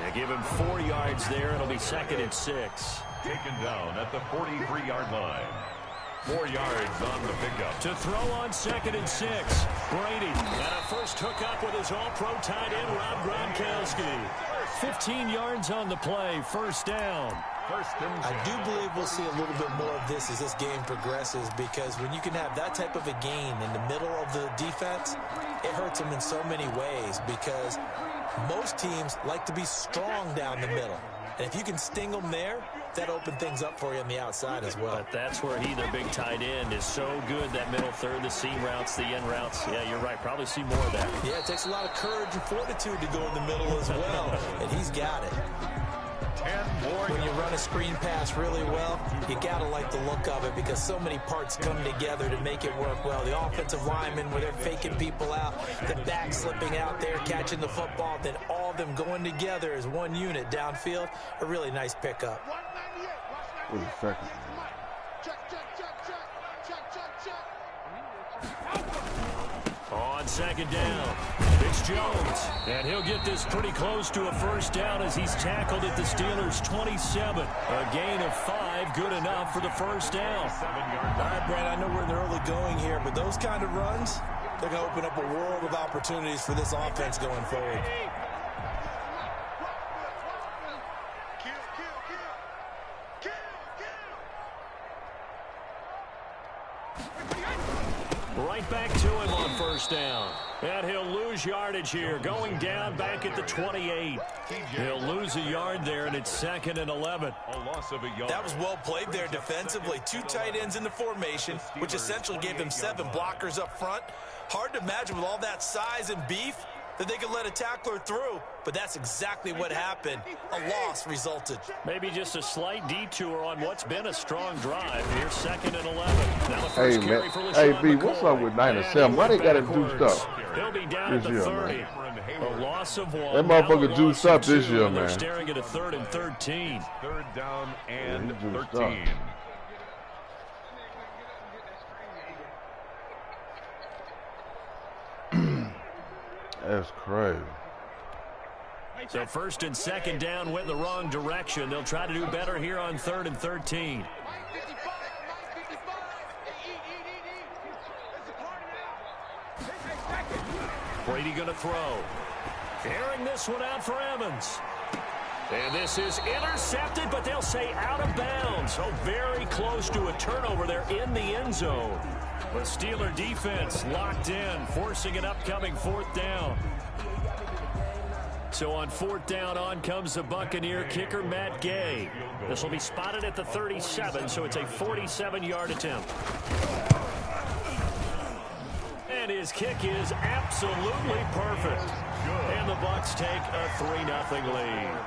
They give him 4 yards there. It'll be 2nd and 6. Taken down at the 43-yard line. 4 yards on the pickup. To throw on 2nd and 6. Brady. And a first hookup with his all-pro tight end, Rob Gronkowski. 15 yards on the play. First down. I do believe we'll see a little bit more of this as this game progresses, because when you can have that type of a gain in the middle of the defense, it hurts them in so many ways, because most teams like to be strong down the middle. And if you can sting them there, that opens things up for you on the outside as well. But that's where their big tight end, is so good, that middle third, the seam routes, the end routes. Yeah, you're right. Probably see more of that. Yeah, it takes a lot of courage and fortitude to go in the middle as well, and he's got it. When you run a screen pass really well, you got to like the look of it, because so many parts come together to make it work well. The offensive linemen, where they're faking people out, the back slipping out there, catching the football, then all of them going together as one unit downfield. A really nice pickup. Wait a second. On second down, it's Jones, and he'll get this pretty close to a first down as he's tackled at the Steelers' 27. A gain of 5, good enough for the first down. All right, Brad, I know we're in the early going here, but those kind of runs, they're going to open up a world of opportunities for this offense going forward. Right back to him on first down. And he'll lose yardage here, going down back at the 28. He'll lose a yard there, and it's 2nd and 11. A loss of a yard. That was well played there defensively. 2 tight ends in the formation, which essentially gave them 7 blockers up front. Hard to imagine with all that size and beef that they could let a tackler through, but that's exactly what happened. A loss resulted. Maybe just a slight detour on what's been a strong drive. Here's 2nd and 11. Now the Hey, first carry man. for LaShawn Hey, B, McCoy. what's up with 9 and 7? Why they got to do stuff He'll be down at this the year, 30. man? A loss of 1. That motherfucker Now a juiced loss up of this 2, year, and they're man. staring at a 3rd and 13. 3rd down and Yeah, he juiced 13. That's crazy. So 1st and 2nd down went in the wrong direction. They'll try to do better here on 3rd and 13. Brady going to throw. Airing this one out for Evans. And this is intercepted, but they'll say out of bounds. So very close to a turnover there in the end zone. The Steeler defense locked in, forcing an upcoming 4th down. So on 4th down, on comes the Buccaneer kicker, Matt Gay. This will be spotted at the 37, so it's a 47-yard attempt. And his kick is absolutely perfect. And the Bucs take a 3-0 lead.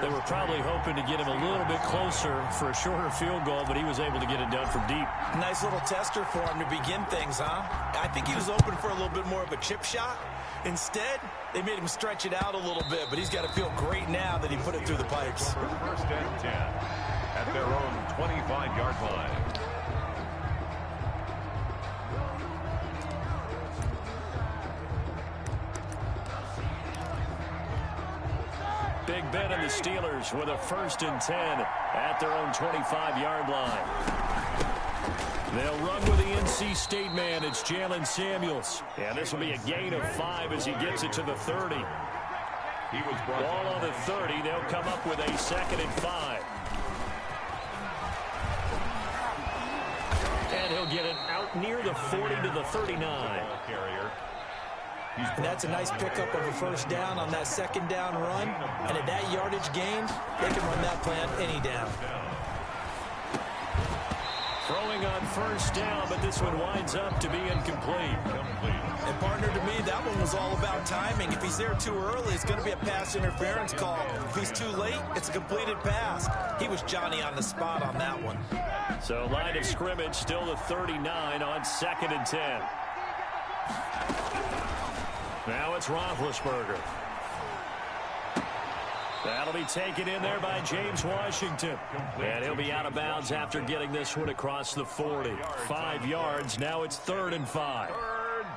They were probably hoping to get him a little bit closer for a shorter field goal, but he was able to get it done from deep. Nice little tester for him to begin things, huh? I think he was open for a little bit more of a chip shot. Instead, they made him stretch it out a little bit, but he's got to feel great now that he put it through the pipes. 1st and 10 at their own 25-yard line. Big Ben and the Steelers with a 1st and 10 at their own 25-yard line. They'll run with the NC State man. It's Jalen Samuels. And this will be a gain of 5 as he gets it to the 30. He was ball on the 30. They'll come up with a 2nd and 5. And he'll get it out near the 40 to the 39. And that's a nice pickup of a 1st down on that 2nd down run. And at that yardage gain, they can run that play on any down. Throwing on 1st down, but this one winds up to be incomplete. And partner, to me, that one was all about timing. If he's there too early, it's going to be a pass interference call. If he's too late, it's a completed pass. He was Johnny on the spot on that one. So line of scrimmage still the 39 on 2nd and 10. Now it's Roethlisberger. That'll be taken in there by James Washington. And he'll be out of bounds after getting this one across the 40. 5 yards. Now it's 3rd and 5.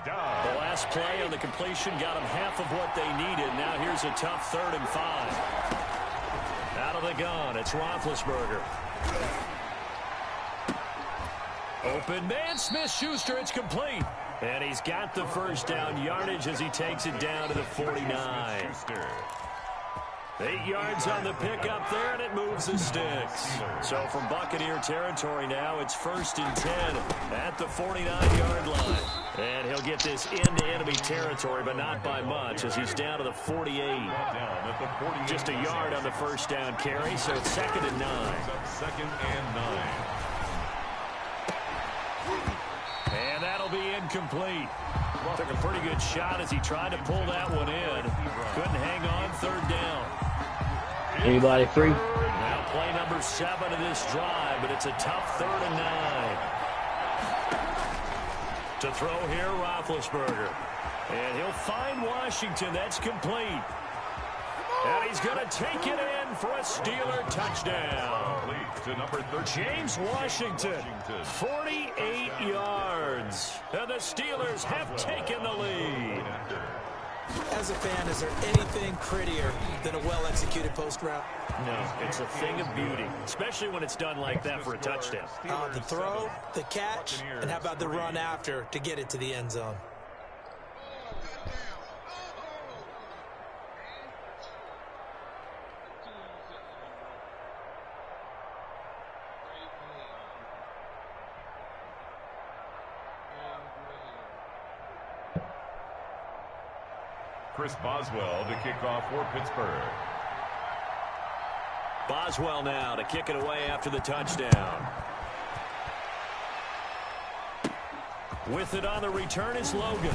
The last play on the completion got them half of what they needed. Now here's a tough 3rd and 5. Out of the gun, it's Roethlisberger. Open man, Smith-Schuster, it's complete. And he's got the 1st down yardage as he takes it down to the 49. 8 yards on the pickup there, and it moves the sticks. So from Buccaneer territory now, it's 1st and 10 at the 49-yard line. And he'll get this into enemy territory, but not by much, as he's down to the 48. Just a yard on the 1st down carry, so it's 2nd and 9. 2nd and 9. And that'll be incomplete. Took a pretty good shot as he tried to pull that one in. Couldn't hang on 3rd down. Anybody 3? Now play number 7 of this drive, but it's a tough 3rd and 9. To throw here, Roethlisberger. And he'll find Washington. That's complete. And he's going to take it in for a Steeler touchdown. To number 13. James Washington, 48 yards. And the Steelers have taken the lead. As a fan, is there anything prettier than a well-executed post route? No, it's a thing of beauty, especially when it's done like that for a touchdown. The throw, the catch, and how about the run after to get it to the end zone? Chris Boswell to kick off for Pittsburgh. Boswell now to kick it away after the touchdown. With it on the return is Logan.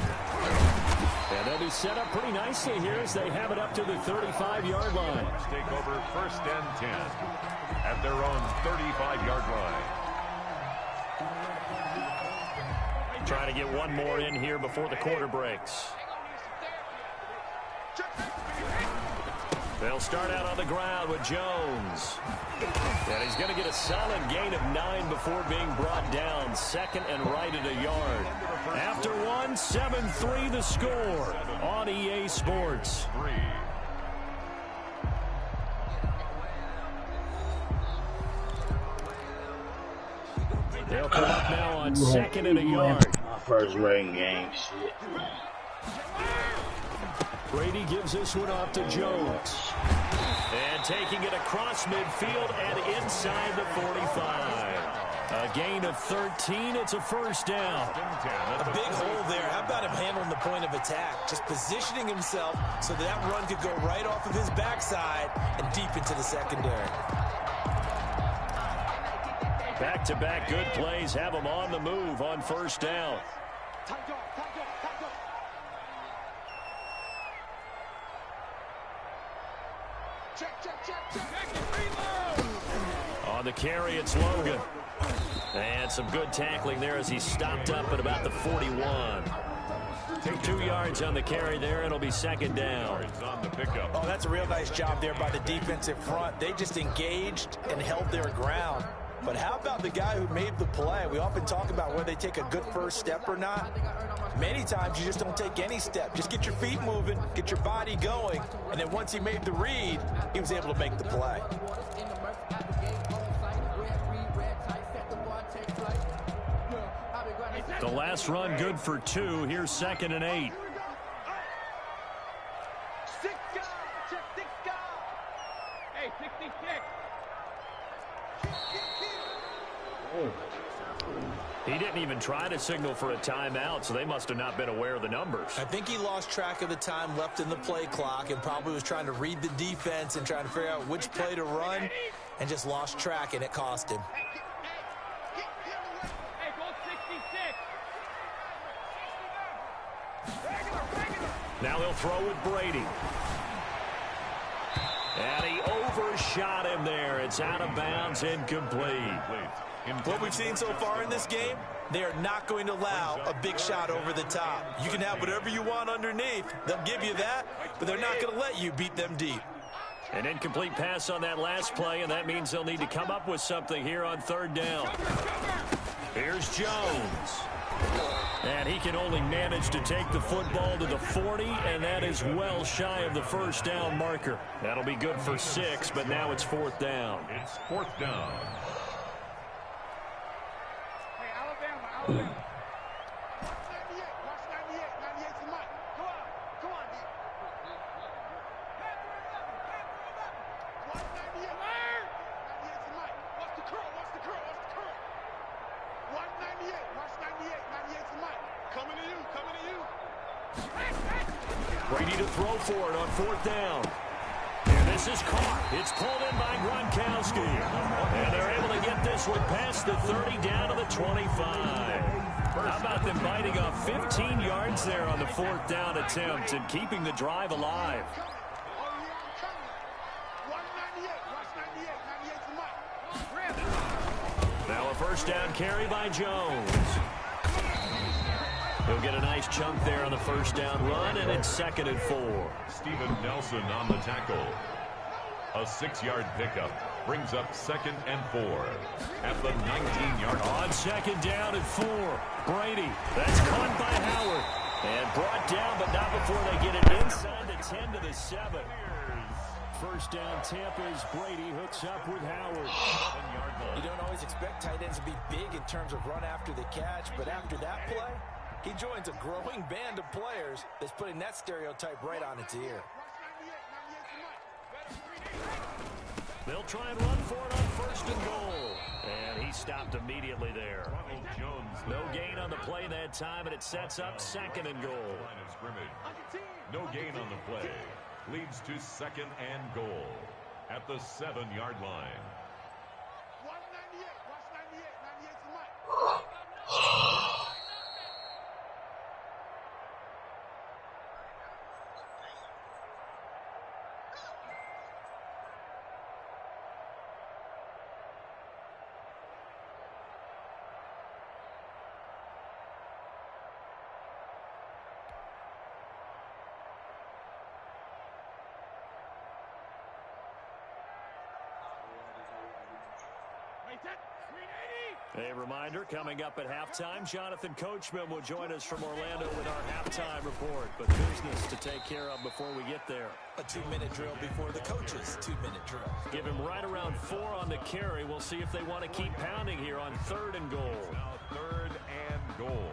And they'll be set up pretty nicely here as they have it up to the 35-yard line. Take over 1st and 10 at their own 35-yard line. Trying to get one more in here before the quarter breaks. They'll start out on the ground with Jones. And he's going to get a solid gain of 9 before being brought down. 2nd and right at a yard. After 1, 7-3 the score on EA Sports. They'll come up now on 2nd and a yard. My first rain game, shit. Brady gives this one off to Jones. And taking it across midfield and inside the 45. A gain of 13. It's a first down. A big hole there. How about him handling the point of attack? Just positioning himself so that run could go right off of his backside and deep into the secondary. Back-to-back good plays have him on the move on first down. On the carry, it's Logan. And some good tackling there as he stopped up at about the 41. 2 yards on the carry there. It'll be 2nd down. Oh, that's a real nice job there by the defensive front. They just engaged and held their ground. But how about the guy who made the play? We often talk about whether they take a good first step or not. Many times you just don't take any step. Just get your feet moving, get your body going, and then once he made the read, he was able to make the play. The last run good for 2. Here's 2nd and 8. He didn't even try to signal for a timeout, so they must have not been aware of the numbers. I think he lost track of the time left in the play clock and probably was trying to read the defense and trying to figure out which play to run and just lost track, and it cost him. Now they'll throw with Brady. And he overshot him there. It's out of bounds, incomplete. What we've seen so far in this game, they are not going to allow a big shot over the top. You can have whatever you want underneath. They'll give you that, but they're not going to let you beat them deep. An incomplete pass on that last play, and that means they'll need to come up with something here on 3rd down. Here's Jones. And he can only manage to take the football to the 40, and that is well shy of the first down marker. That'll be good for 6, but now it's 4th down. It's 4th down. Brady to throw for it on 4th down. And this is caught. It's pulled in by Gronkowski. And they're able to get this one past the 30 down to the 25. How about them biting off 15 yards there on the 4th down attempt and keeping the drive alive? Now a first down carry by Jones. He'll get a nice chunk there on the first down run, and it's 2nd and 4. Steven Nelson on the tackle. A 6-yard pickup brings up 2nd and 4 at the 19-yard line. On 2nd down and 4. Brady, that's caught by Howard. And brought down, but not before they get it inside the 10 to the 7. First down, Tampa's Brady hooks up with Howard. You don't always expect tight ends to be big in terms of run after the catch, but after that play, he joins a growing band of players that's putting that stereotype right on its ear. They'll try and run for it on 1st and goal. And he stopped immediately there. No gain on the play that time, and it sets up 2nd and goal. No gain on the play. Leads to 2nd and goal at the 7-yard line. A reminder, coming up at halftime, Jonathan Coachman will join us from Orlando with our halftime report. But business to take care of before we get there. A 2-minute drill before the coaches' 2-minute drill. Give him right around 4 on the carry. We'll see if they want to keep pounding here on 3rd and goal. Now 3rd and goal.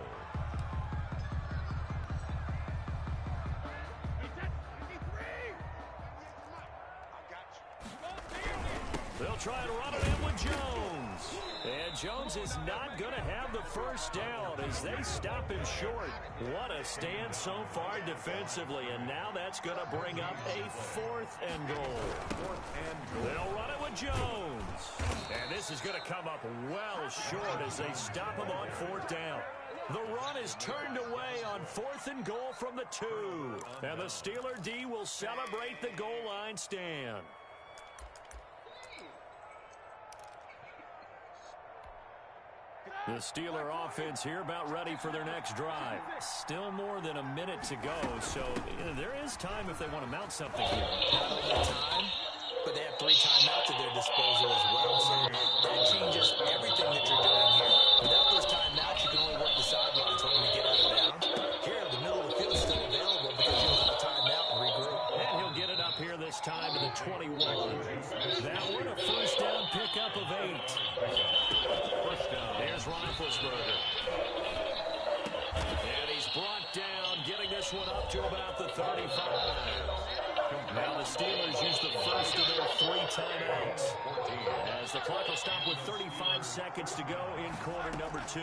They'll try to run it in with Jones. And Jones is not going to have the first down as they stop him short. What a stand so far defensively. And now that's going to bring up a 4th and goal. They'll run it with Jones. And this is going to come up well short as they stop him on 4th down. The run is turned away on 4th and goal from the 2. And the Steeler D will celebrate the goal line stand. The Steeler offense here about ready for their next drive. Still more than a minute to go, so there is time if they want to mount something here. Not only time, but they have 3 timeouts at their disposal as well, so that changes everything that you're doing here. Without those timeouts, you can only work the sidelines hoping to get out of bounds. Here, the middle of the field is still available because you don't have a timeout and regroup. And he'll get it up here this time to the 21. That one a first down pickup of 8. Here's Roethlisberger. And he's brought down, getting this one up to about the 35. Now the Steelers use the first of their 3 timeouts. As the clock will stop with 35 seconds to go in quarter number 2.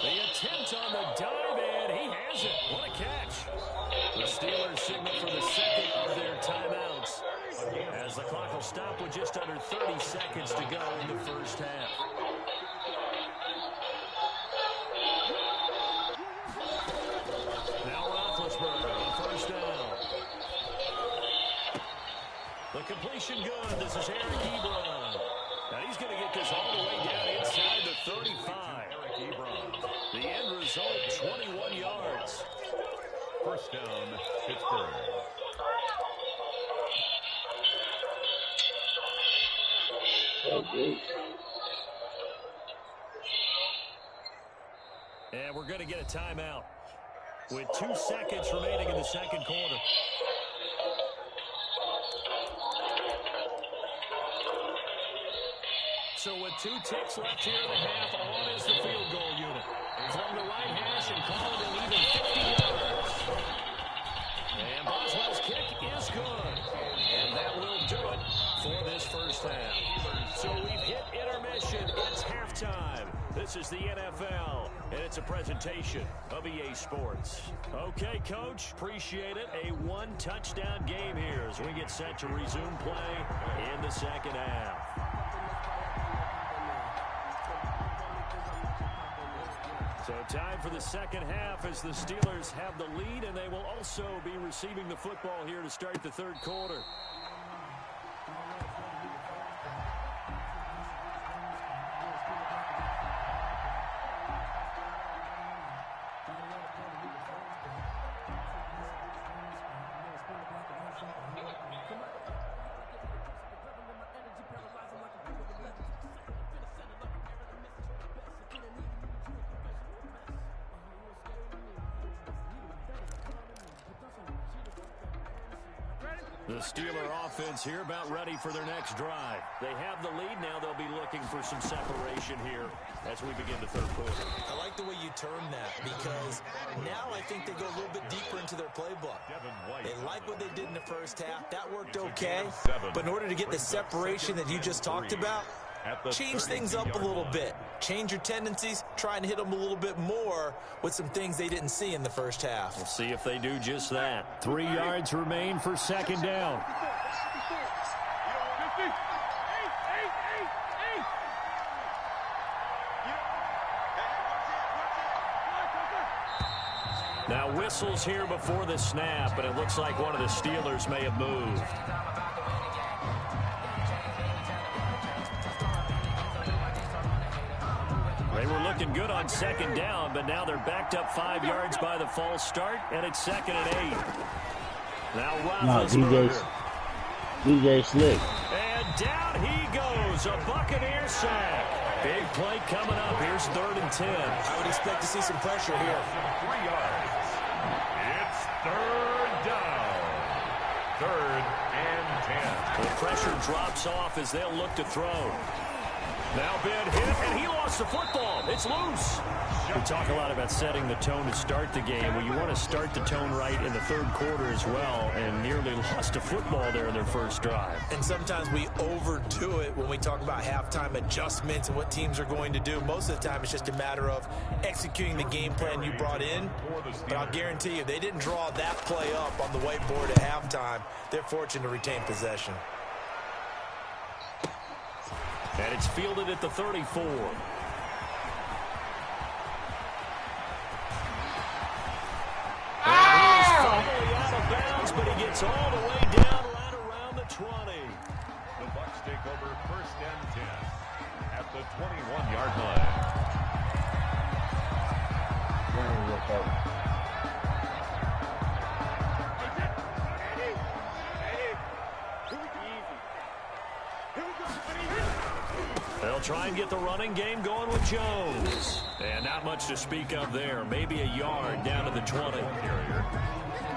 The attempt on the dive, and he has it. What a catch. The Steelers signal for the 2nd of their timeouts. As the clock will stop with just under 30 seconds to go in the first half. Now Roethlisberger on first down. The completion good. This is Eric Ebron. Now he's going to get this all the way down inside the 35. Eric Ebron. The end result, 21 yards. First down, Pittsburgh. And we're going to get a timeout with 2 seconds remaining in the 2nd quarter. So with 2 ticks left here in the half, on is the field goal unit. From the right hash and call it an even 50 yards. And Boswell's kick is good. And that will do it for this first half. So we've hit intermission. It's halftime. This is the NFL, and it's a presentation of EA Sports. Okay, Coach, appreciate it. A 1-touchdown game here as we get set to resume play in the second half. So time for the second half as the Steelers have the lead, and they will also be receiving the football here to start the 3rd quarter. The Steeler offense here about ready for their next drive. They have the lead now. They'll be looking for some separation here as we begin the third quarter. I like the way you term that because now I think they go a little bit deeper into their playbook. They like what they did in the first half. That worked okay. But in order to get the separation that you just talked about, change things up a little bit. Change your tendencies. Try and hit them a little bit more with some things they didn't see in the first half. We'll see if they do just that. 3 yards remain for second down. Now whistles here before the snap, and it looks like one of the Steelers may have moved. They were looking good on second down, but now they're backed up 5 yards by the false start, and it's 2nd and 8. Now Roethlisberger. DJ Slick. And down he goes, a Buccaneer sack. Big play coming up. Here's 3rd and 10. I would expect to see some pressure here. 3 yards. It's 3rd down. 3rd and 10. The pressure drops off as they'll look to throw. Now Ben hit, and he lost the football. It's loose. We talk a lot about setting the tone to start the game. Well, you want to start the tone right in the third quarter as well, and nearly lost a football there in their first drive. And sometimes we overdo it when we talk about halftime adjustments and what teams are going to do. Most of the time, it's just a matter of executing the game plan you brought in. But I'll guarantee you, they didn't draw that play up on the whiteboard at halftime. They're fortunate to retain possession. And it's fielded at the 34. And he is finally out of bounds, but he gets all the way down right around the 20. The Bucs take over 1st and 10 at the 21-yard line. They'll try and get the running game going with Jones. And not much to speak of there. Maybe a yard down to the 20.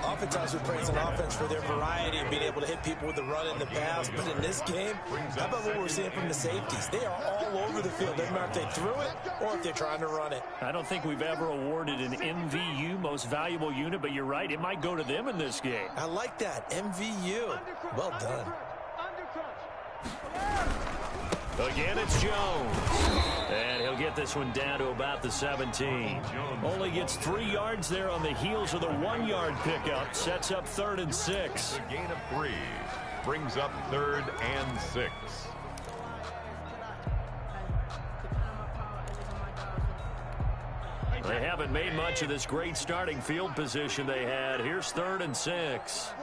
Oftentimes we praise an offense for their variety of being able to hit people with the run and the pass. But in this game, how about what we're seeing from the safeties? They are all over the field. Doesn't matter if they threw it or if they're trying to run it. I don't think we've ever awarded an MVU, most valuable unit, but you're right. It might go to them in this game. I like that. MVU. Well done. Again, it's Jones. And he'll get this one down to about the 17. Only gets 3 yards there on the heels of the 1-yard pickup. Sets up 3rd and 6. A gain of 3 brings up 3rd and 6. They haven't made much of this great starting field position they had. Here's 3rd and 6.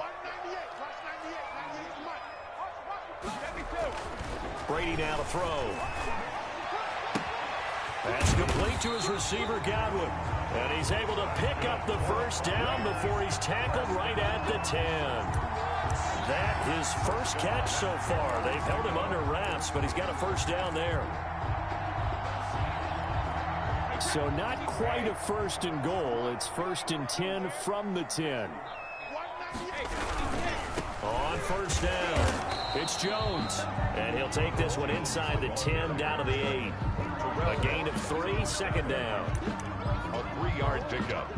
Brady now to throw. That's complete to his receiver, Godwin. And he's able to pick up the first down before he's tackled right at the 10. That his first catch so far. They've held him under wraps, but he's got a first down there. So not quite a 1st and goal. It's 1st and 10 from the 10. On 1st down, it's Jones. And he'll take this one inside the 10 down to the 8. A gain of 3, 2nd down. A 3-yard pickup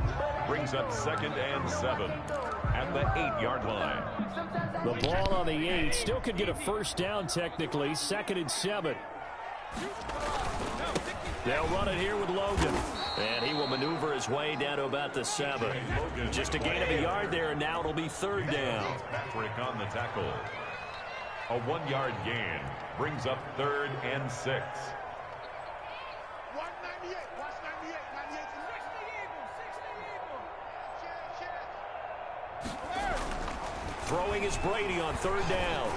brings up 2nd and 7 at the 8-yard line. The ball on the 8 still could get a first down technically. 2nd and 7. They'll run it here with Logan. And he will maneuver his way down to about the 7. Just a gain of a yard there, and now it'll be 3rd down. Patrick on the tackle. A 1-yard gain brings up 3rd and 6. Throwing is Brady on 3rd down.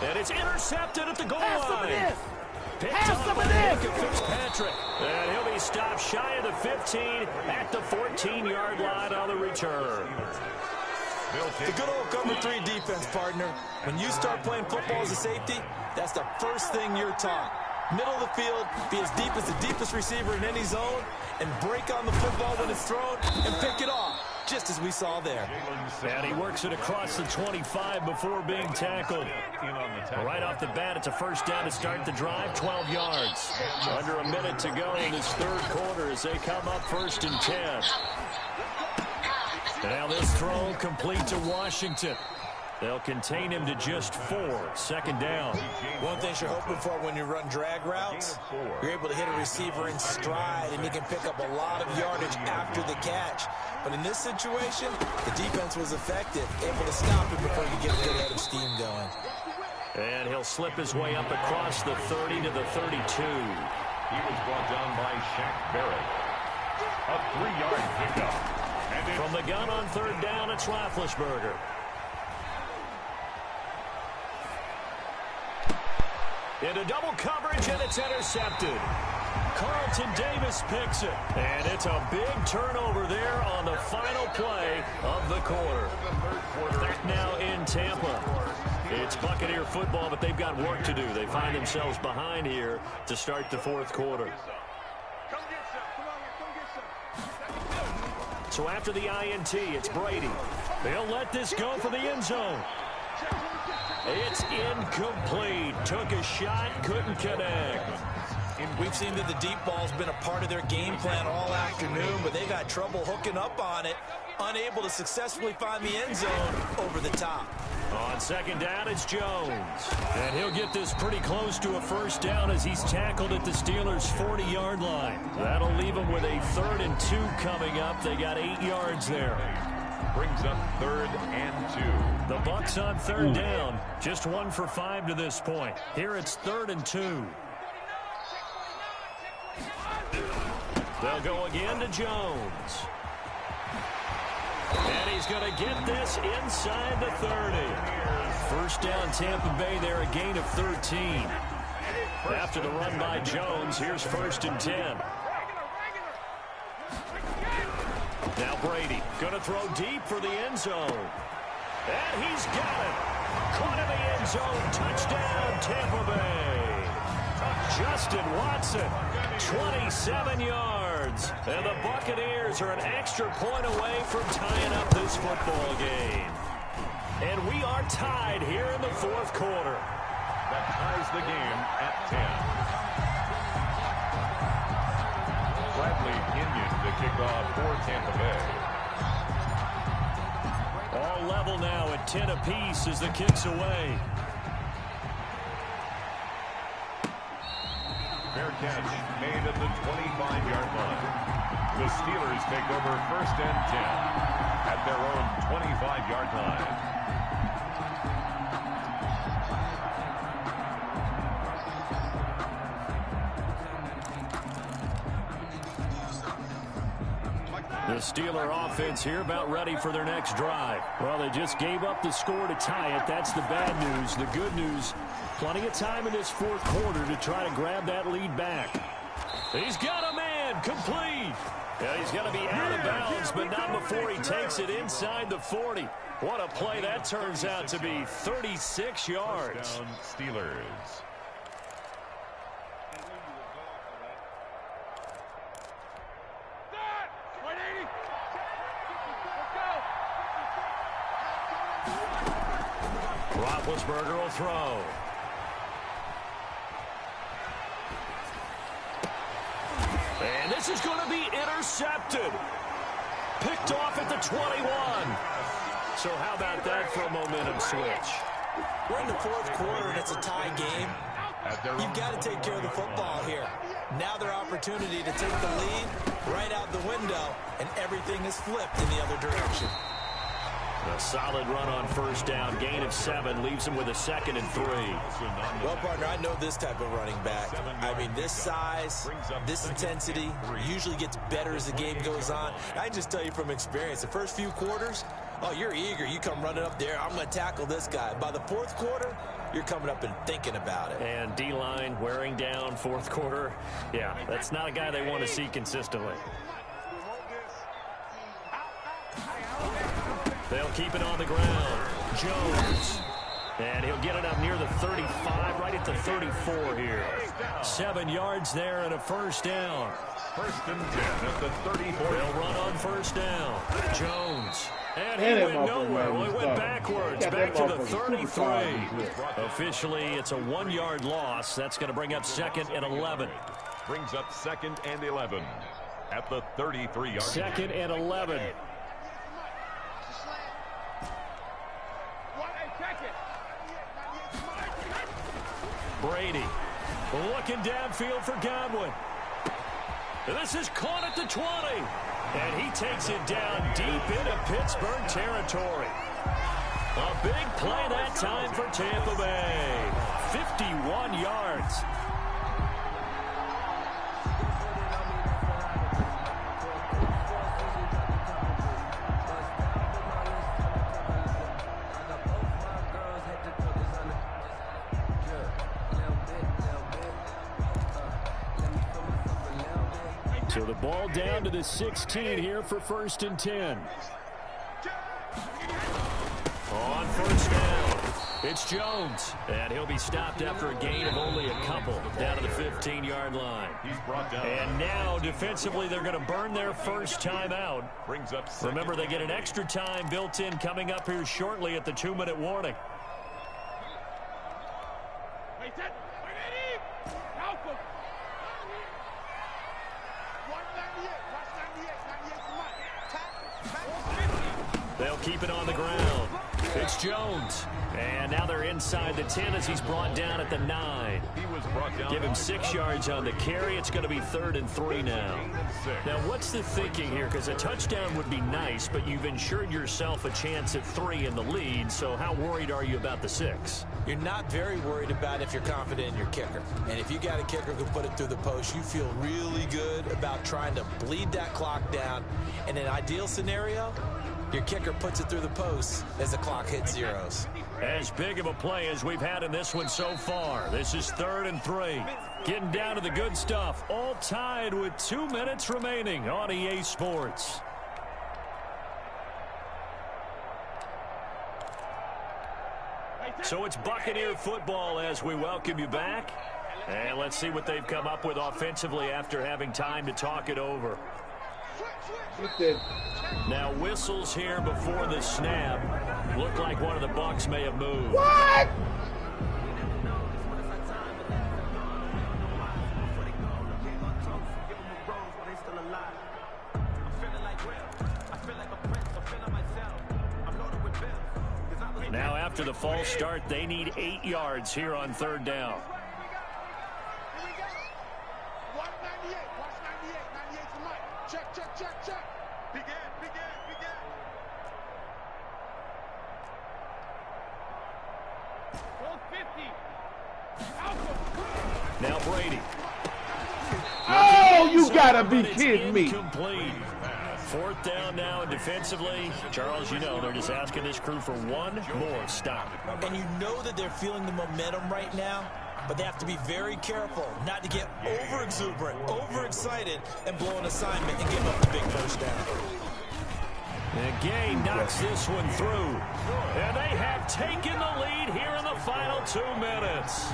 And it's intercepted at the goal line. Picked up by Fitzpatrick. And he'll be stopped shy of the 15 at the 14-yard line on the return. The good old cover 3 defense, partner. When you start playing football as a safety, that's the first thing you're taught. Middle of the field, be as deep as the deepest receiver in any zone, and break on the football when it's thrown and pick it off. just as we saw there. And he works it across the 25 before being tackled. Right off the bat, it's a first down to start the drive, 12 yards. Under a minute to go in this third quarter as they come up 1st and 10. Now this throw complete to Washington. They'll contain him to just 4. 2nd down. One thing you're hoping for when you run drag routes, you're able to hit a receiver in stride, and he can pick up a lot of yardage after the catch. But in this situation, the defense was effective, able to stop him before you get a good head of steam going. And he'll slip his way up across the 30 to the 32. He was brought down by Shaq Barrett. A 3-yard pickup. From the gun on 3rd down, it's Roethlisberger. Into double coverage, and it's intercepted. Carlton Davis picks it. And it's a big turnover there on the final play of the quarter. Back now in Tampa. It's Buccaneer football, but they've got work to do. They find themselves behind here to start the 4th quarter. So after the INT, it's Brady. They'll let this go for the end zone. It's incomplete. Took a shot, couldn't connect. We've seen that the deep ball's been a part of their game plan all afternoon, but they've had trouble hooking up on it, unable to successfully find the end zone over the top. On 2nd down, it's Jones. And he'll get this pretty close to a first down as he's tackled at the Steelers' 40-yard line. That'll leave them with a 3rd and 2 coming up. They got 8 yards there. Brings up 3rd and 2. The Bucs on 3rd down. Just 1 for 5 to this point. Here it's 3rd and 2. They'll go again to Jones. And he's going to get this inside the 30. First down, Tampa Bay there, a gain of 13. After the run by Jones, here's 1st and 10. Now Brady going to throw deep for the end zone. And he's got it. Caught in the end zone. Touchdown, Tampa Bay. Justin Watson, 27 yards. And the Buccaneers are an extra point away from tying up this football game. And we are tied here in the 4th quarter. That ties the game at 10. Bradley Pinion to kick off for Tampa Bay. All level now at 10 apiece as the kick's away. Fair catch made at the 25-yard line. The Steelers take over 1st and 10 at their own 25-yard line. The Steeler offense here about ready for their next drive. Well, they just gave up the score to tie it. That's the bad news. The good news, plenty of time in this 4th quarter to try to grab that lead back. He's got a man, complete. Yeah, he's going to be out of bounds, but not before he takes it inside the 40. What a play that turns out to be, 36 yards. Down Steelers. Roethlisberger will throw. And this is going to be intercepted. Picked off at the 21. So how about that for a momentum switch? We're in the 4th quarter, and it's a tie game. You've got to take care of the football here. Now their opportunity to take the lead right out the window, and everything is flipped in the other direction. A solid run on 1st down, gain of 7, leaves him with a 2nd and 3. Well, partner, I know this type of running back. I mean, this size, this intensity usually gets better as the game goes on. I just tell you from experience, the first few quarters, oh, you're eager. You come running up there, I'm going to tackle this guy. By the 4th quarter, you're coming up and thinking about it. And D-line wearing down 4th quarter. Yeah, that's not a guy they want to see consistently. They'll keep it on the ground. Jones. And he'll get it up near the 35, right at the 34 here. 7 yards there and a first down. First and 10 at the 34. They'll run on first down. Jones. And he went nowhere. Well, he went backwards, back to the 33. Officially, it's a 1-yard loss. That's going to bring up 2nd and 11. Brings up 2nd and 11 at the 33-yard. 2nd and 11. Brady looking downfield for Godwin. This is caught at the 20. And he takes it down deep into Pittsburgh territory. A big play that time for Tampa Bay. 51 yards. So the ball down to the 16 here for 1st and 10. On first down, it's Jones. And he'll be stopped after a gain of only a couple down to the 15-yard line. He's brought down. And now, defensively, they're going to burn their first time out. Brings up. Remember, they get an extra time built in coming up here shortly at the 2-minute warning. They'll keep it on the ground. It's Jones. And now they're inside the 10 as he's brought down at the 9. He was brought down. Give him 6 yards on the carry. It's going to be 3rd and 3 now. Now, what's the thinking here? Because a touchdown would be nice, but you've ensured yourself a chance at 3 in the lead. So how worried are you about the 6? You're not very worried about if you're confident in your kicker. And if you got a kicker who can put it through the post, you feel really good about trying to bleed that clock down. In an ideal scenario, your kicker puts it through the post as the clock hits zeros. As big of a play as we've had in this one so far. This is 3rd and 3. Getting down to the good stuff. All tied with 2 minutes remaining on EA Sports. So it's Buccaneer football as we welcome you back. And let's see what they've come up with offensively after having time to talk it over. Now whistles here before the snap. Looked like one of the Bucs may have moved. What? Now after the false start, they need 8 yards here on 3rd down. Now Brady. Oh, you gotta be kidding me. Incomplete. 4th down now, and defensively, Charles, you know, they're just asking this crew for one more stop. And you know that they're feeling the momentum right now, but they have to be very careful not to get over-exuberant, overexcited, and blow an assignment and give up the big first down. And Gay knocks this one through. And they have taken the lead here in the final 2 minutes.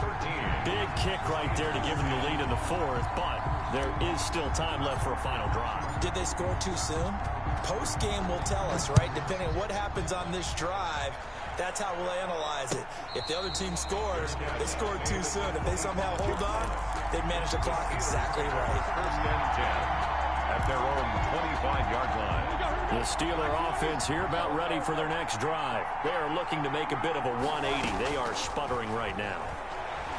Big kick right there to give them the lead in the 4th, but there is still time left for a final drive. Did they score too soon? Post-game will tell us, right? Depending on what happens on this drive, that's how we'll analyze it. If the other team scores, they scored too soon. If they somehow hold on, they manage the clock exactly right. 1st and 10 at their own 25-yard line. The Steeler offense here about ready for their next drive. They are looking to make a bit of a 180. They are sputtering right now.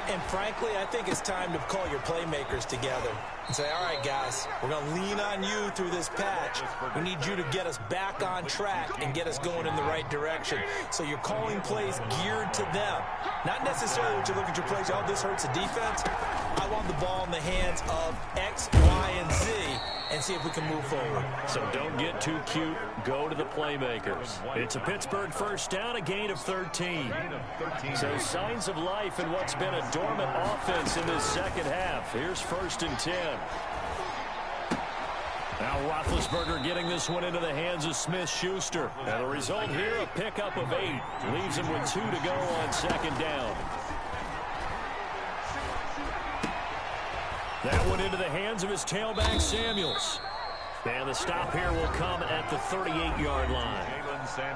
And frankly, I think it's time to call your playmakers together and say, all right, guys, we're going to lean on you through this patch. We need you to get us back on track and get us going in the right direction. So you're calling plays geared to them. Not necessarily what you look at your plays, oh, this hurts the defense. I want the ball in the hands of X, Y, and Z and see if we can move forward. So don't get too cute. Go to the playmakers. It's a Pittsburgh first down, a gain of 13. So signs of life in what's been a dormant offense in this second half. Here's 1st and 10. Now Roethlisberger getting this one into the hands of Smith-Schuster. And the result here, a pickup of 8. Leaves him with 2 to go on second down. That one into the hands of his tailback, Samuels. And the stop here will come at the 38-yard line.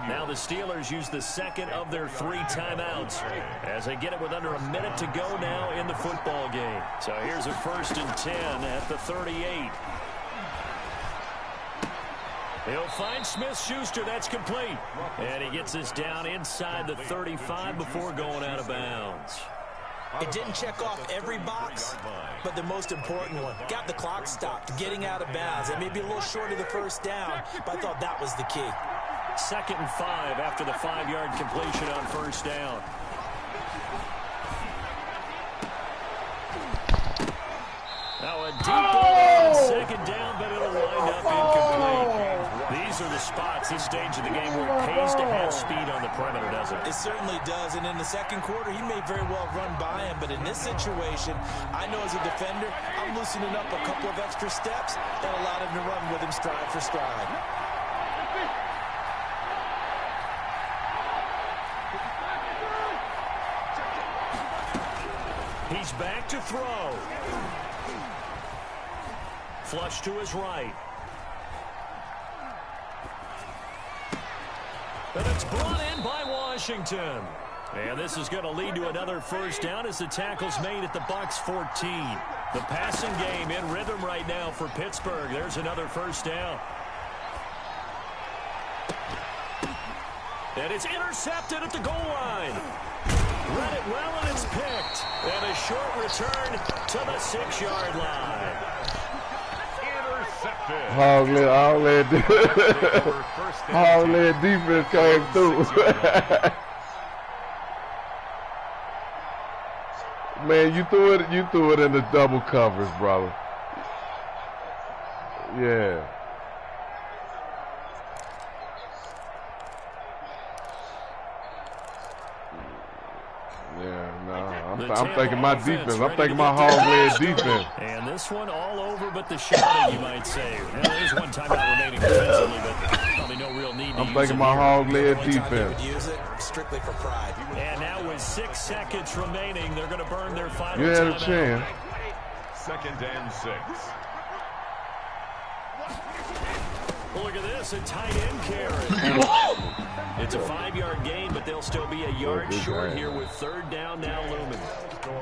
Now the Steelers use the second of their 3 timeouts as they get it with under a minute to go now in the football game. So here's a 1st and 10 at the 38. He'll find Smith-Schuster. That's complete. And he gets this down inside the 35 before going out of bounds. It didn't check off every box, but the most important one. Got the clock stopped, getting out of bounds. It may be a little short of the 1st down, but I thought that was the key. 2nd and 5 after the 5-yard completion on 1st down. Now a deep ball on 2nd down, but it'll wind up incomplete. These are the spots, this stage of the game, where it pays to have speed on the perimeter, doesn't it? It certainly does, and in the 2nd quarter, he may very well run by him, but in this situation, I know as a defender, I'm loosening up a couple of extra steps that allowed him to run with him stride for stride. He's back to throw. Flush to his right. And it's brought in by Washington. And this is going to lead to another 1st down as the tackle's made at the Bucs 14. The passing game in rhythm right now for Pittsburgh. There's another 1st down. And it's intercepted at the goal line. Read it well, and it's picked. And a short return to the 6-yard line. Hog-led defense came through. Man, you threw it in the double covers, brother. Yeah. I'm thinking my defense. I'm thinking my hog-led defense. And this one all over but the shot, you might say. Well, there's one timeout remaining defensively, but probably no real need to I'm thinking my hog-led defense. Use it strictly for pride. And now with 6 seconds remaining, they're going to burn their final You had timeout. a chance. 2nd and 6. Well, look at this, a tight end carry. It's a 5-yard gain, but they'll still be a yard short here with 3rd down now looming.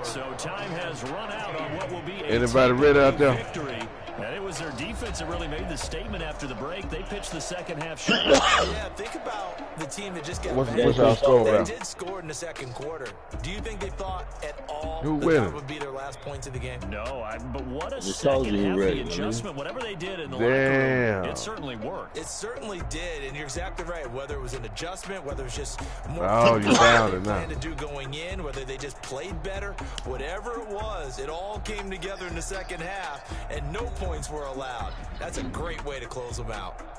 So time has run out on what will be a anybody ready out there? Victory. And it was their defense that really made the statement after the break. They pitched the 2nd half shot. Yeah, think about the team that just got what's our score, They did score in the 2nd quarter. Do you think they thought at all that would be their last points of the game? No, but what a 2nd half the adjustment. Whatever they did in the locker room, it certainly worked. It certainly did, and you're exactly right. Whether it was an adjustment, whether it was just more you found it now. to do going in, whether they just played better, whatever it was, it all came together in the 2nd half, and no points were allowed. That's a great way to close them out.